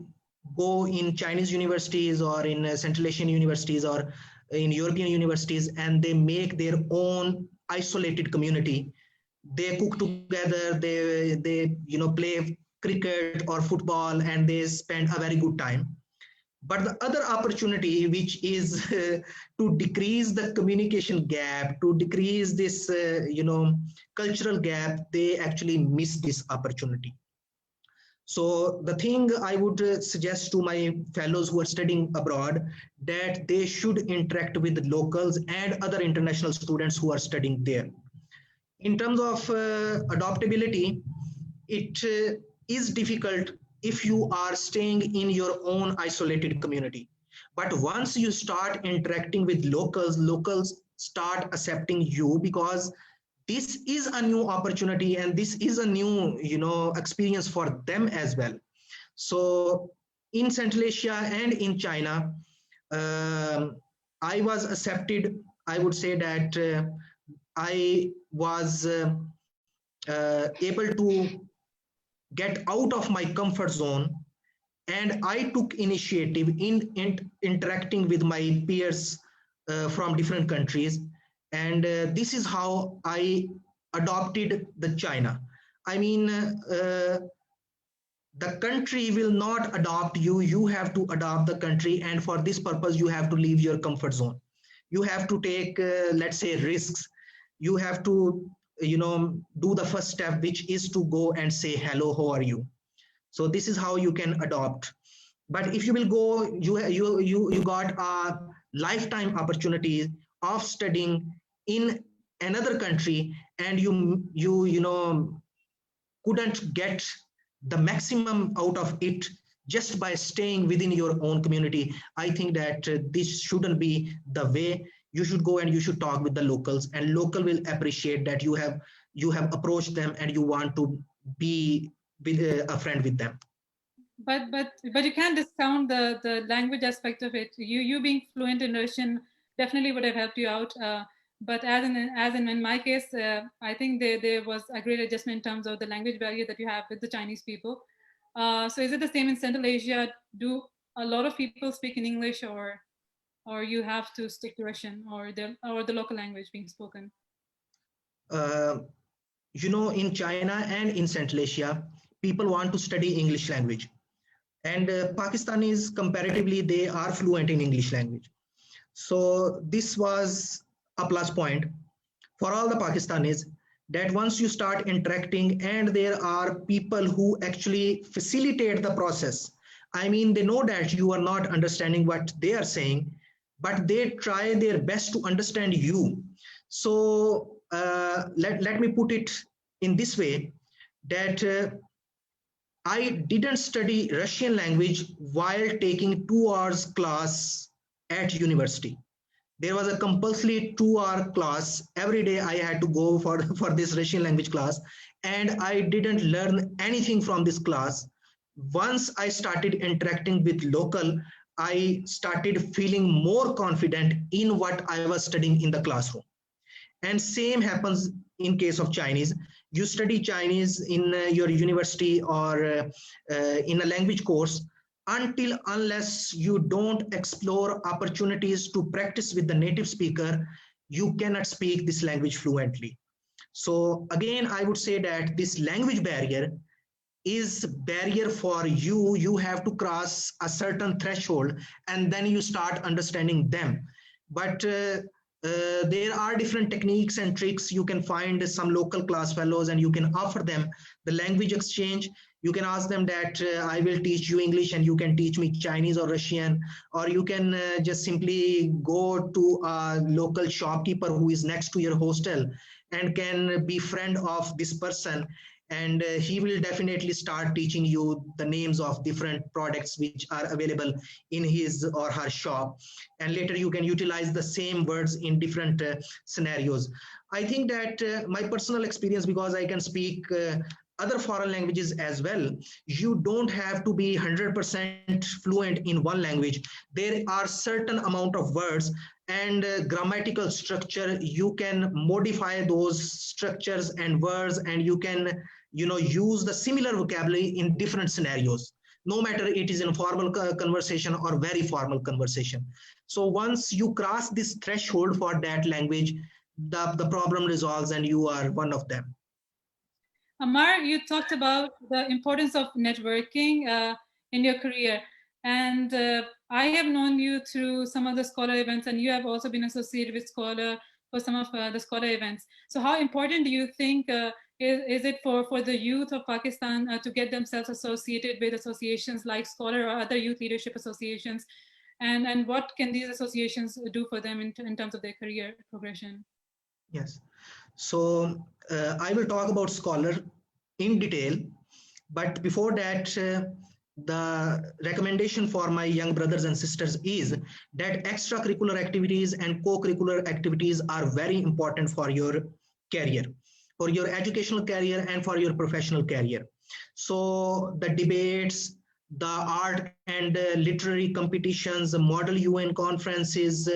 go in Chinese universities or in Central Asian universities or in European universities, and they make their own isolated community. They cook together, they play cricket or football, and they spend a very good time. But the other opportunity, which is to decrease the communication gap, to decrease this cultural gap, they actually miss this opportunity. So the thing I would suggest to my fellows who are studying abroad, that they should interact with locals and other international students who are studying there. In terms of adaptability, it is difficult if you are staying in your own isolated community. But once you start interacting with locals, locals start accepting you, because this is a new opportunity and this is a new experience for them as well. So in Central Asia and in China, I was accepted. I would say that I was able to get out of my comfort zone, and I took initiative in interacting with my peers from different countries, and this is how I adopted the China. I mean, the country will not adopt you, you have to adopt the country, and for this purpose you have to leave your comfort zone. You have to take let's say risks. You have to do the first step, which is to go and say hello, how are you. So this is how you can adopt. But if you will go, you got a lifetime opportunity of studying in another country, and you couldn't get the maximum out of it just by staying within your own community. I think that this shouldn't be the way. You should go and you should talk with the locals, and local will appreciate that you have approached them and you want to be with a friend with them. But you can't discount the language aspect of it. You being fluent in Russian definitely would have helped you out. But as in my case, I think there was a great adjustment in terms of the language barrier that you have with the Chinese people. So is it the same in Central Asia? Do a lot of people speak in English, or you have to stick to Russian or the local language being spoken? Uh, in China and in Central Asia, people want to study English language, and Pakistanis comparatively they are fluent in English language. So this was a plus point for all the Pakistanis, that once you start interacting and there are people who actually facilitate the process. I mean, they know that you are not understanding what they are saying, but they try their best to understand you. So let me put it in this way, that I didn't study Russian language while taking 2 hours class at university. There was a compulsory 2 hour class every day. I had to go for this Russian language class, and I didn't learn anything from this class. Once I started interacting with local, I started feeling more confident in what I was studying in the classroom. And same happens in case of Chinese. You study Chinese in your university or in a language course, unless you don't explore opportunities to practice with the native speaker, you cannot speak this language fluently. So again, I would say that this language barrier is barrier for you. You have to cross a certain threshold, and then you start understanding them. But there are different techniques and tricks. You can find some local class fellows and you can offer them the language exchange. You can ask them that I will teach you English and you can teach me Chinese or Russian, or you can just simply go to a local shopkeeper who is next to your hostel and can be friend of this person, and he will definitely start teaching you the names of different products which are available in his or her shop, and later you can utilize the same words in different scenarios. I think that my personal experience, because I can speak other foreign languages as well, you don't have to be 100% fluent in one language. There are certain amount of words and grammatical structure. You can modify those structures and words, and you can use the similar vocabulary in different scenarios, no matter it is in formal conversation or very formal conversation. So once you cross this threshold for that language, the problem resolves and you are one of them. Ammar, you talked about the importance of networking in your career. And I have known you through some of the Scholar events, and you have also been associated with Scholar for some of the Scholar events. So how important do you think is it for the youth of Pakistan to get themselves associated with associations like Scholar or other youth leadership associations? And what can these associations do for them in terms of their career progression? Yes. So I will talk about Scholar in detail, but before that, the recommendation for my young brothers and sisters is that extracurricular activities and co-curricular activities are very important for your career, for your educational career and for your professional career. So the debates, the art and literary competitions, the model UN conferences,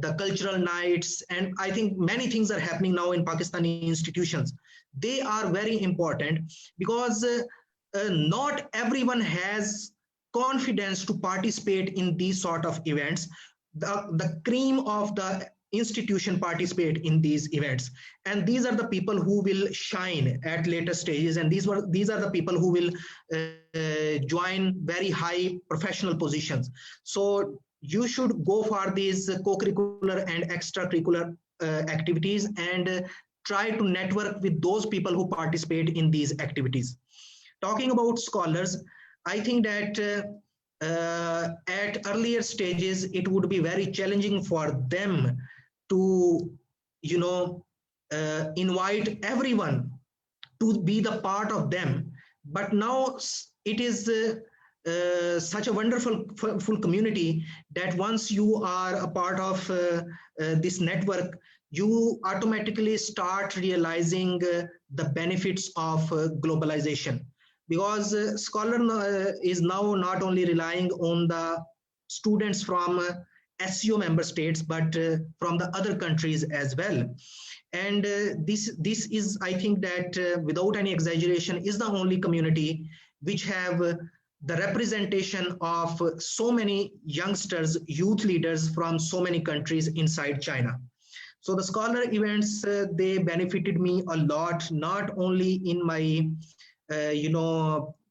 the cultural nights, and I think many things are happening now in Pakistani institutions. They are very important because not everyone has confidence to participate in these sort of events. The cream of the institution participate in these events, and these are the people who will shine at later stages, and these are the people who will join very high professional positions. So you should go for these co-curricular and extracurricular activities, and try to network with those people who participate in these activities. Talking about scholars, I think that at earlier stages it would be very challenging for them to invite everyone to be the part of them, but now it is such a wonderful full community that once you are a part of this network, you automatically start realizing the benefits of globalization, because Scholar is now not only relying on the students from SCO member states, but from the other countries as well. And this is, I think that without any exaggeration, is the only community which have the representation of so many youngsters, youth leaders from so many countries inside China. So the Scholar events, they benefited me a lot, not only in my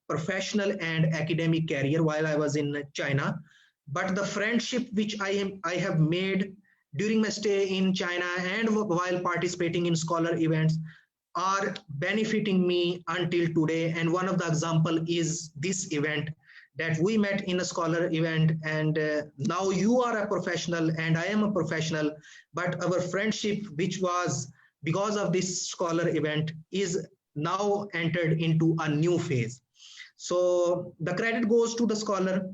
professional and academic career while I was in China, but the friendship which I have made during my stay in China and while participating in Scholar events are benefiting me until today. And one of the example is this event that we met in a Scholar event, and now you are a professional and I am a professional, but our friendship, which was because of this Scholar event, is now entered into a new phase. So the credit goes to the Scholar,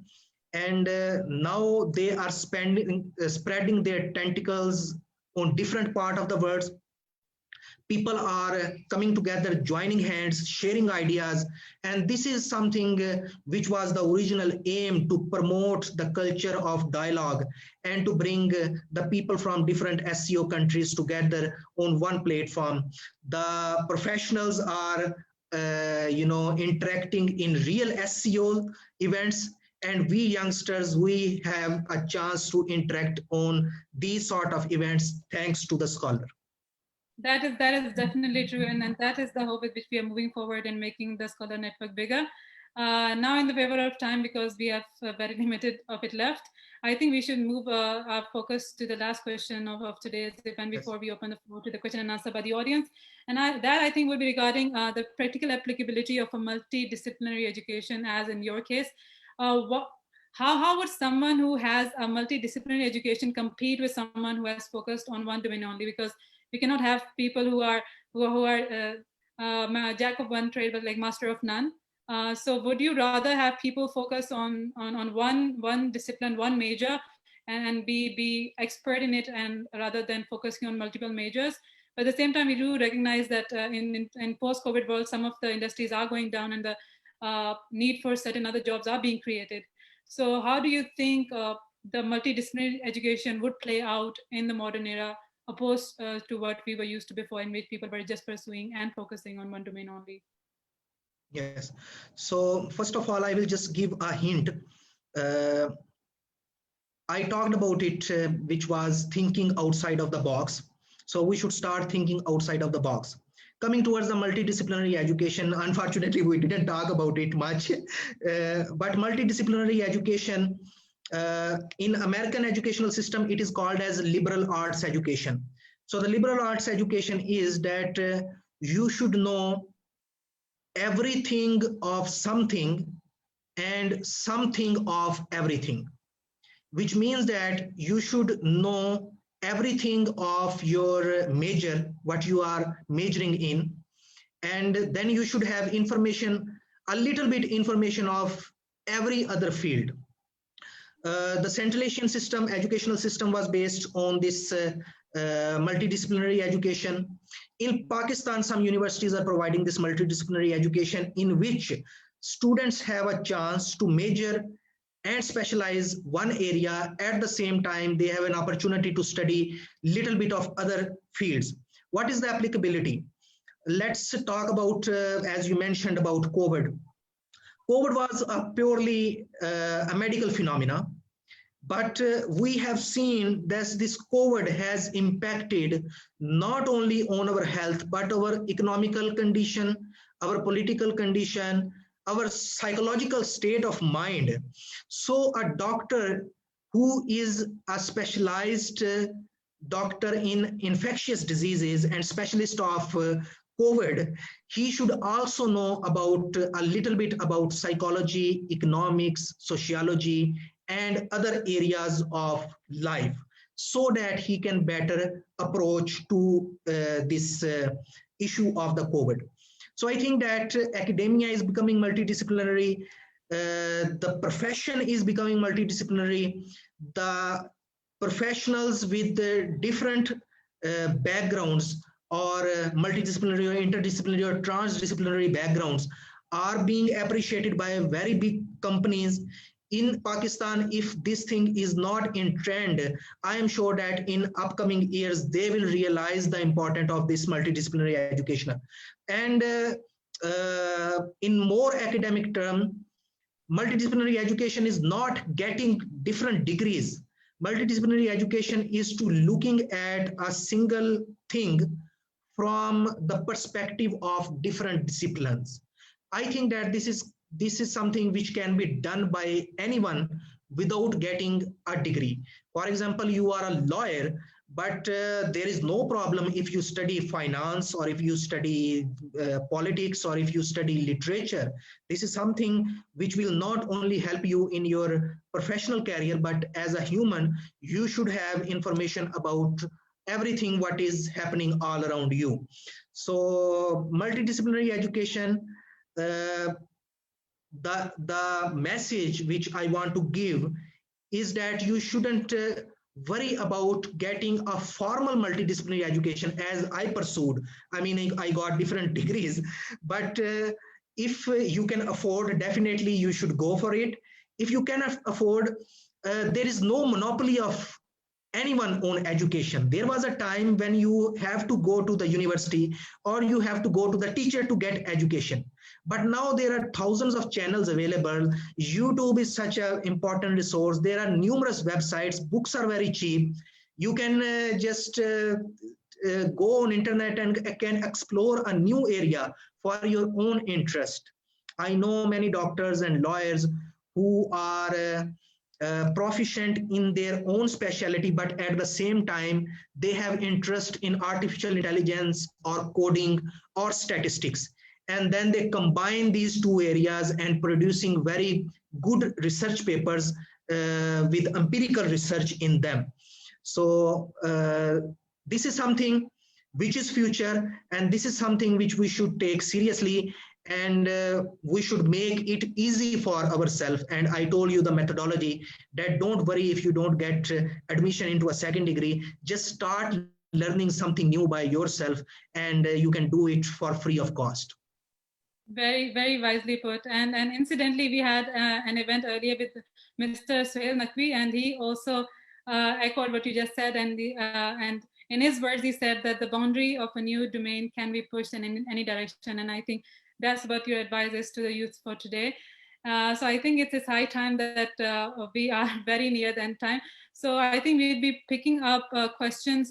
and now they are spreading their tentacles on different part of the world. People are coming together, joining hands, sharing ideas, and this is something which was the original aim, to promote the culture of dialogue and to bring the people from different SCO countries together on one platform. The professionals are interacting in real SCO events, and we youngsters, we have a chance to interact on these sort of events thanks to the Scholar. That is definitely true, and that is the hope with which we are moving forward and making the Scholar Network bigger. Now, in the favor of time, because we have very limited of it left, I think we should move our focus to the last question of today's event before Yes. we open the floor to the question and answer by the audience. And that I think will be regarding the practical applicability of a multidisciplinary education, as in your case. What, how would someone who has a multidisciplinary education compete with someone who has focused on one domain only? Because we cannot have people who are jack of one trade but like master of none. So would you rather have people focus on one discipline, one major, and be expert in it, and rather than focusing on multiple majors? But at the same time, we do recognize that in post-COVID world, some of the industries are going down, and the need for certain other jobs are being created. So how do you think the multidisciplinary education would play out in the modern era, opposed to what we were used to before, in which people were just pursuing and focusing on one domain only? Yes. So first of all, I will just give a hint. Uh, I talked about it, which was thinking outside of the box. So we should start thinking outside of the box. Coming towards the multidisciplinary education, unfortunately, we didn't talk about it much, but multidisciplinary education in American educational system, it is called as liberal arts education. So the liberal arts education is that you should know everything of something and something of everything, which means that you should know everything of your major, what you are majoring in, and then you should have information, a little bit information of every other field. The Central Asian system, educational system, was based on this multidisciplinary education. In Pakistan, some universities are providing this multidisciplinary education in which students have a chance to major and specialize one area. At the same time, they have an opportunity to study little bit of other fields. What is the applicability? Let's talk about, as you mentioned about COVID. COVID was a purely a medical phenomena, but we have seen that this COVID has impacted not only on our health, but our economical condition, our political condition, our psychological state of mind. So a doctor who is a specialized doctor in infectious diseases and specialist of COVID, he should also know about a little bit about psychology, economics, sociology, and other areas of life, so that he can better approach to this issue of the COVID. So I think that academia is becoming multidisciplinary, the profession is becoming multidisciplinary, the professionals with different backgrounds or multidisciplinary or interdisciplinary or transdisciplinary backgrounds are being appreciated by very big companies. In Pakistan, if this thing is not in trend, I am sure that in upcoming years, they will realize the importance of this multidisciplinary education. And in more academic term, multidisciplinary education is not getting different degrees. Multidisciplinary education is to looking at a single thing from the perspective of different disciplines. I think that this is something which can be done by anyone without getting a degree. For example, you are a lawyer, but there is no problem if you study finance or if you study politics or if you study literature. This is something which will not only help you in your professional career, but as a human, you should have information about everything what is happening all around you. So multidisciplinary education, uh, the message which I want to give is that you shouldn't worry about getting a formal multidisciplinary education as I pursued. I mean, I got different degrees, but if you can afford, definitely you should go for it. If you cannot afford, there is no monopoly of anyone on education. There was a time when you have to go to the university or you have to go to the teacher to get education. But now there are thousands of channels available. YouTube is such an important resource. There are numerous websites. Books are very cheap. You can just go on internet and can explore a new area for your own interest. I know many doctors and lawyers who are proficient in their own specialty, but at the same time, they have interest in artificial intelligence or coding or statistics. And then they combine these two areas and producing very good research papers with empirical research in them. So this is something which is future, and this is something which we should take seriously, and we should make it easy for ourselves. And I told you the methodology, that don't worry if you don't get admission into a second degree, just start learning something new by yourself, and you can do it for free of cost. Very, very wisely put. And incidentally, we had an event earlier with Mr. Suhail Naqvi, and he also echoed what you just said. And in his words, he said that the boundary of a new domain can be pushed in any direction. And I think that's what your advice is to the youth for today. So I think it's high time that we are very near the end time. So I think we'd be picking up questions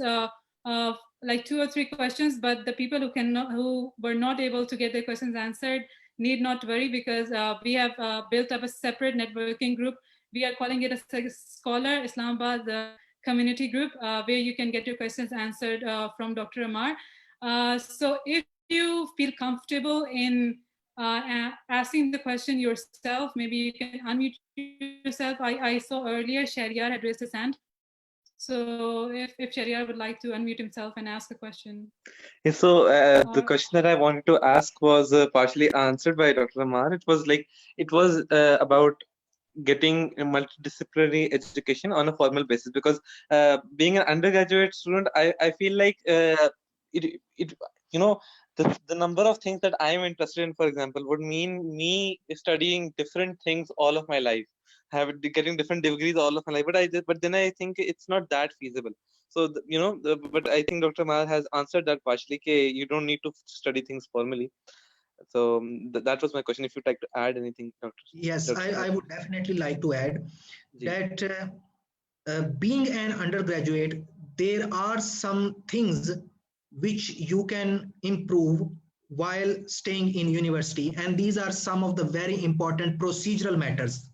like 2 or 3 questions, but the people who were not able to get their questions answered need not worry, because we have built up a separate networking group. We are calling it a SCOLAR Islamabad community group, where you can get your questions answered from Dr. Ammar. So if you feel comfortable in asking the question yourself, maybe you can unmute yourself. I saw earlier Shahryar had raised his hand. So if Shahryar would like to unmute himself and ask a question. Yeah, so the question that I wanted to ask was partially answered by Dr. Ammar. It was about getting a multidisciplinary education on a formal basis, because being an undergraduate student, I feel like it you know, the number of things that I am interested in, for example, would mean me studying different things all of my life, getting different degrees all of my life. But then I think it's not that feasible. So but I think Dr. Ammar has answered that partially. You don't need to study things formally. So that was my question. If you'd like to add anything, Dr. Yes, Dr. I would definitely like to add that being an undergraduate, there are some things which you can improve while staying in university, and these are some of the very important procedural matters.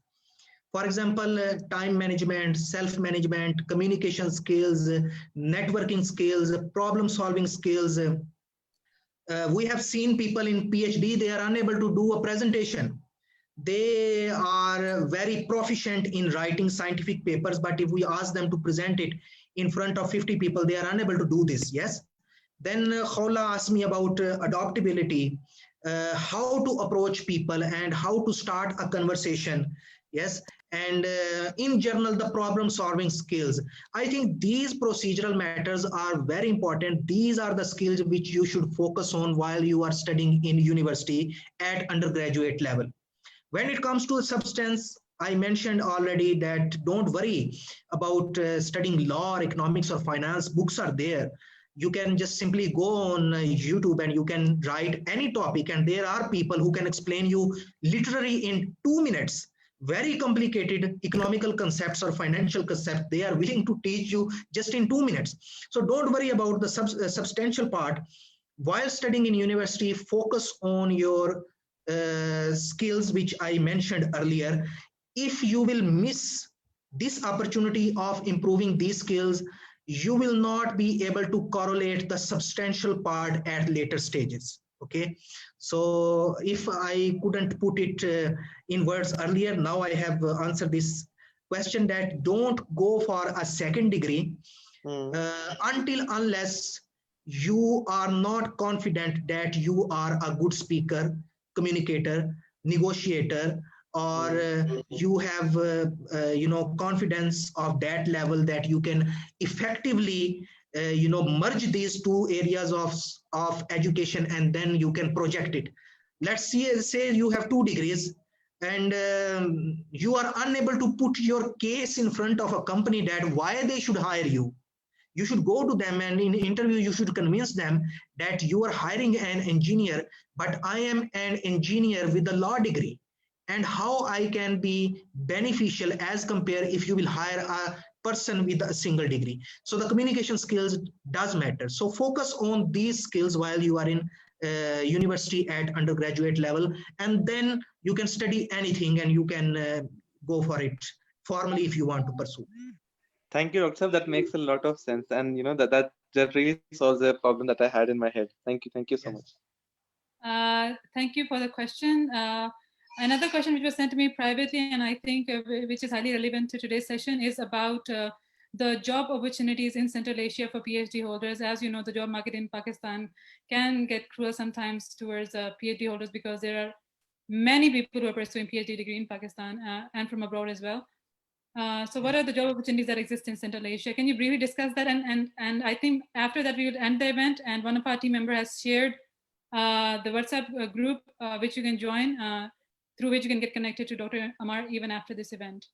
For example, time management, self-management, communication skills, networking skills, problem-solving skills. We have seen people in PhD, they are unable to do a presentation. They are very proficient in writing scientific papers, but if we ask them to present it in front of 50 people, they are unable to do this. Yes. Then Khawla asked me about adaptability, how to approach people and how to start a conversation. Yes. And in general, the problem solving skills. I think these procedural matters are very important. These are the skills which you should focus on while you are studying in university at undergraduate level. When it comes to substance, I mentioned already that don't worry about studying law or economics or finance. Books are there. You can just simply go on YouTube and you can write any topic, and there are people who can explain you literally in 2 minutes very complicated economical concepts or financial concepts. They are willing to teach you just in 2 minutes. So don't worry about the substantial part. While studying in university, focus on your skills which I mentioned earlier. If you will miss this opportunity of improving these skills, you will not be able to correlate the substantial part at later stages. Okay, so if I couldn't put it in words earlier, now I have answered this question, that don't go for a second degree unless you are not confident that you are a good speaker, communicator, negotiator, or you have confidence of that level that you can effectively merge these two areas of education, and then you can project it. Let's say you have 2 degrees and you are unable to put your case in front of a company that why they should hire you. You should go to them, and in interview you should convince them that you are hiring an engineer, but I am an engineer with a law degree, and how I can be beneficial as compared if you will hire a person with a single degree. So the communication skills does matter. So focus on these skills while you are in university at undergraduate level, and then you can study anything and you can go for it formally if you want to pursue. Thank you, Dr. Saab. That makes a lot of sense, and that really solves a problem that I had in my head. Thank you so much. Thank you for the question. Another question which was sent to me privately, and I think which is highly relevant to today's session, is about the job opportunities in Central Asia for PhD holders. As you know, the job market in Pakistan can get cruel sometimes towards PhD holders because there are many people who are pursuing PhD degree in Pakistan and from abroad as well. So what are the job opportunities that exist in Central Asia? Can you briefly discuss that? And I think after that we will end the event, and one of our team members has shared the WhatsApp group which you can join, through which you can get connected to Dr. Ammar even after this event.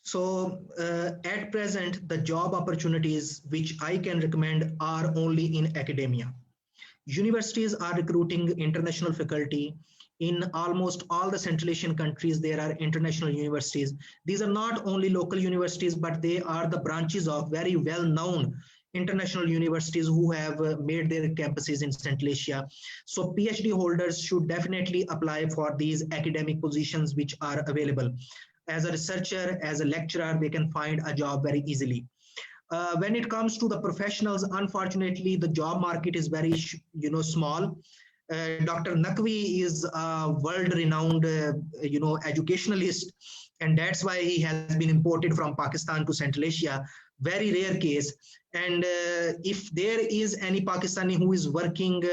So at present, the job opportunities which I can recommend are only in academia. Universities are recruiting international faculty. In almost all the Central Asian countries, there are international universities. These are not only local universities, but they are the branches of very well-known international universities who have made their campuses in Central Asia. So PhD holders should definitely apply for these academic positions which are available. As a researcher, as a lecturer, they can find a job very easily. When it comes to the professionals, unfortunately, the job market is very, small. Dr. Naqvi is a world-renowned, educationalist, and that's why he has been imported from Pakistan to Central Asia. Very rare case. And if there is any Pakistani who is working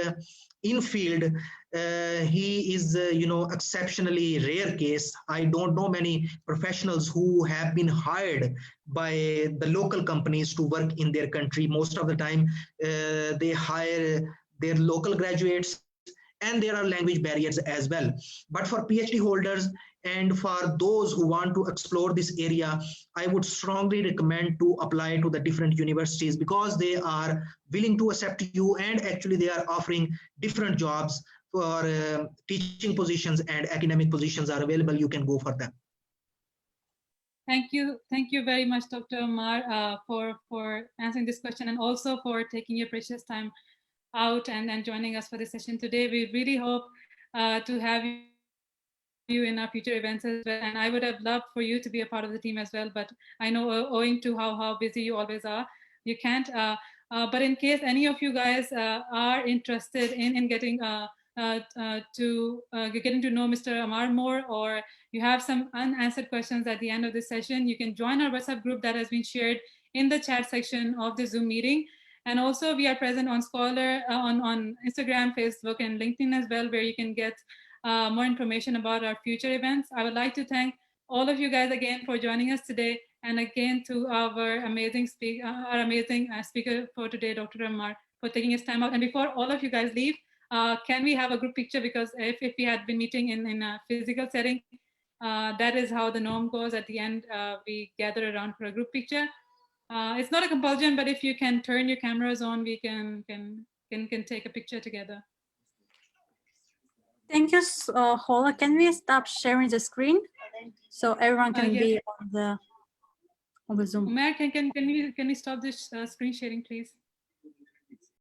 in field, he is, exceptionally rare case. I don't know many professionals who have been hired by the local companies to work in their country. Most of the time, they hire their local graduates, and there are language barriers as well. But for PhD holders and for those who want to explore this area, I would strongly recommend to apply to the different universities because they are willing to accept you, and actually they are offering different jobs for teaching positions, and academic positions are available. You can go for them. Thank you very much, Dr. Ammar, for answering this question, and also for taking your precious time out and joining us for this session today. We really hope to have you in our future events as well. And I would have loved for you to be a part of the team as well, but I know owing to how busy you always are, you can't. But in case any of you guys are interested in getting getting to know Mr. Ammar more, or you have some unanswered questions at the end of this session, you can join our WhatsApp group that has been shared in the chat section of the Zoom meeting. And also we are present on Scholar, on Instagram, Facebook, and LinkedIn as well, where you can get more information about our future events. I would like to thank all of you guys again for joining us today, and again to our amazing speaker for today, Dr. Ammar, for taking his time out. And before all of you guys leave, can we have a group picture? Because if we had been meeting in a physical setting, that is how the norm goes. At the end, we gather around for a group picture. It's not a compulsion, but if you can turn your cameras on, we can take a picture together. Thank you, Hola. Can we stop sharing the screen so everyone can be on the Zoom? Ammar, can we stop this screen sharing, please?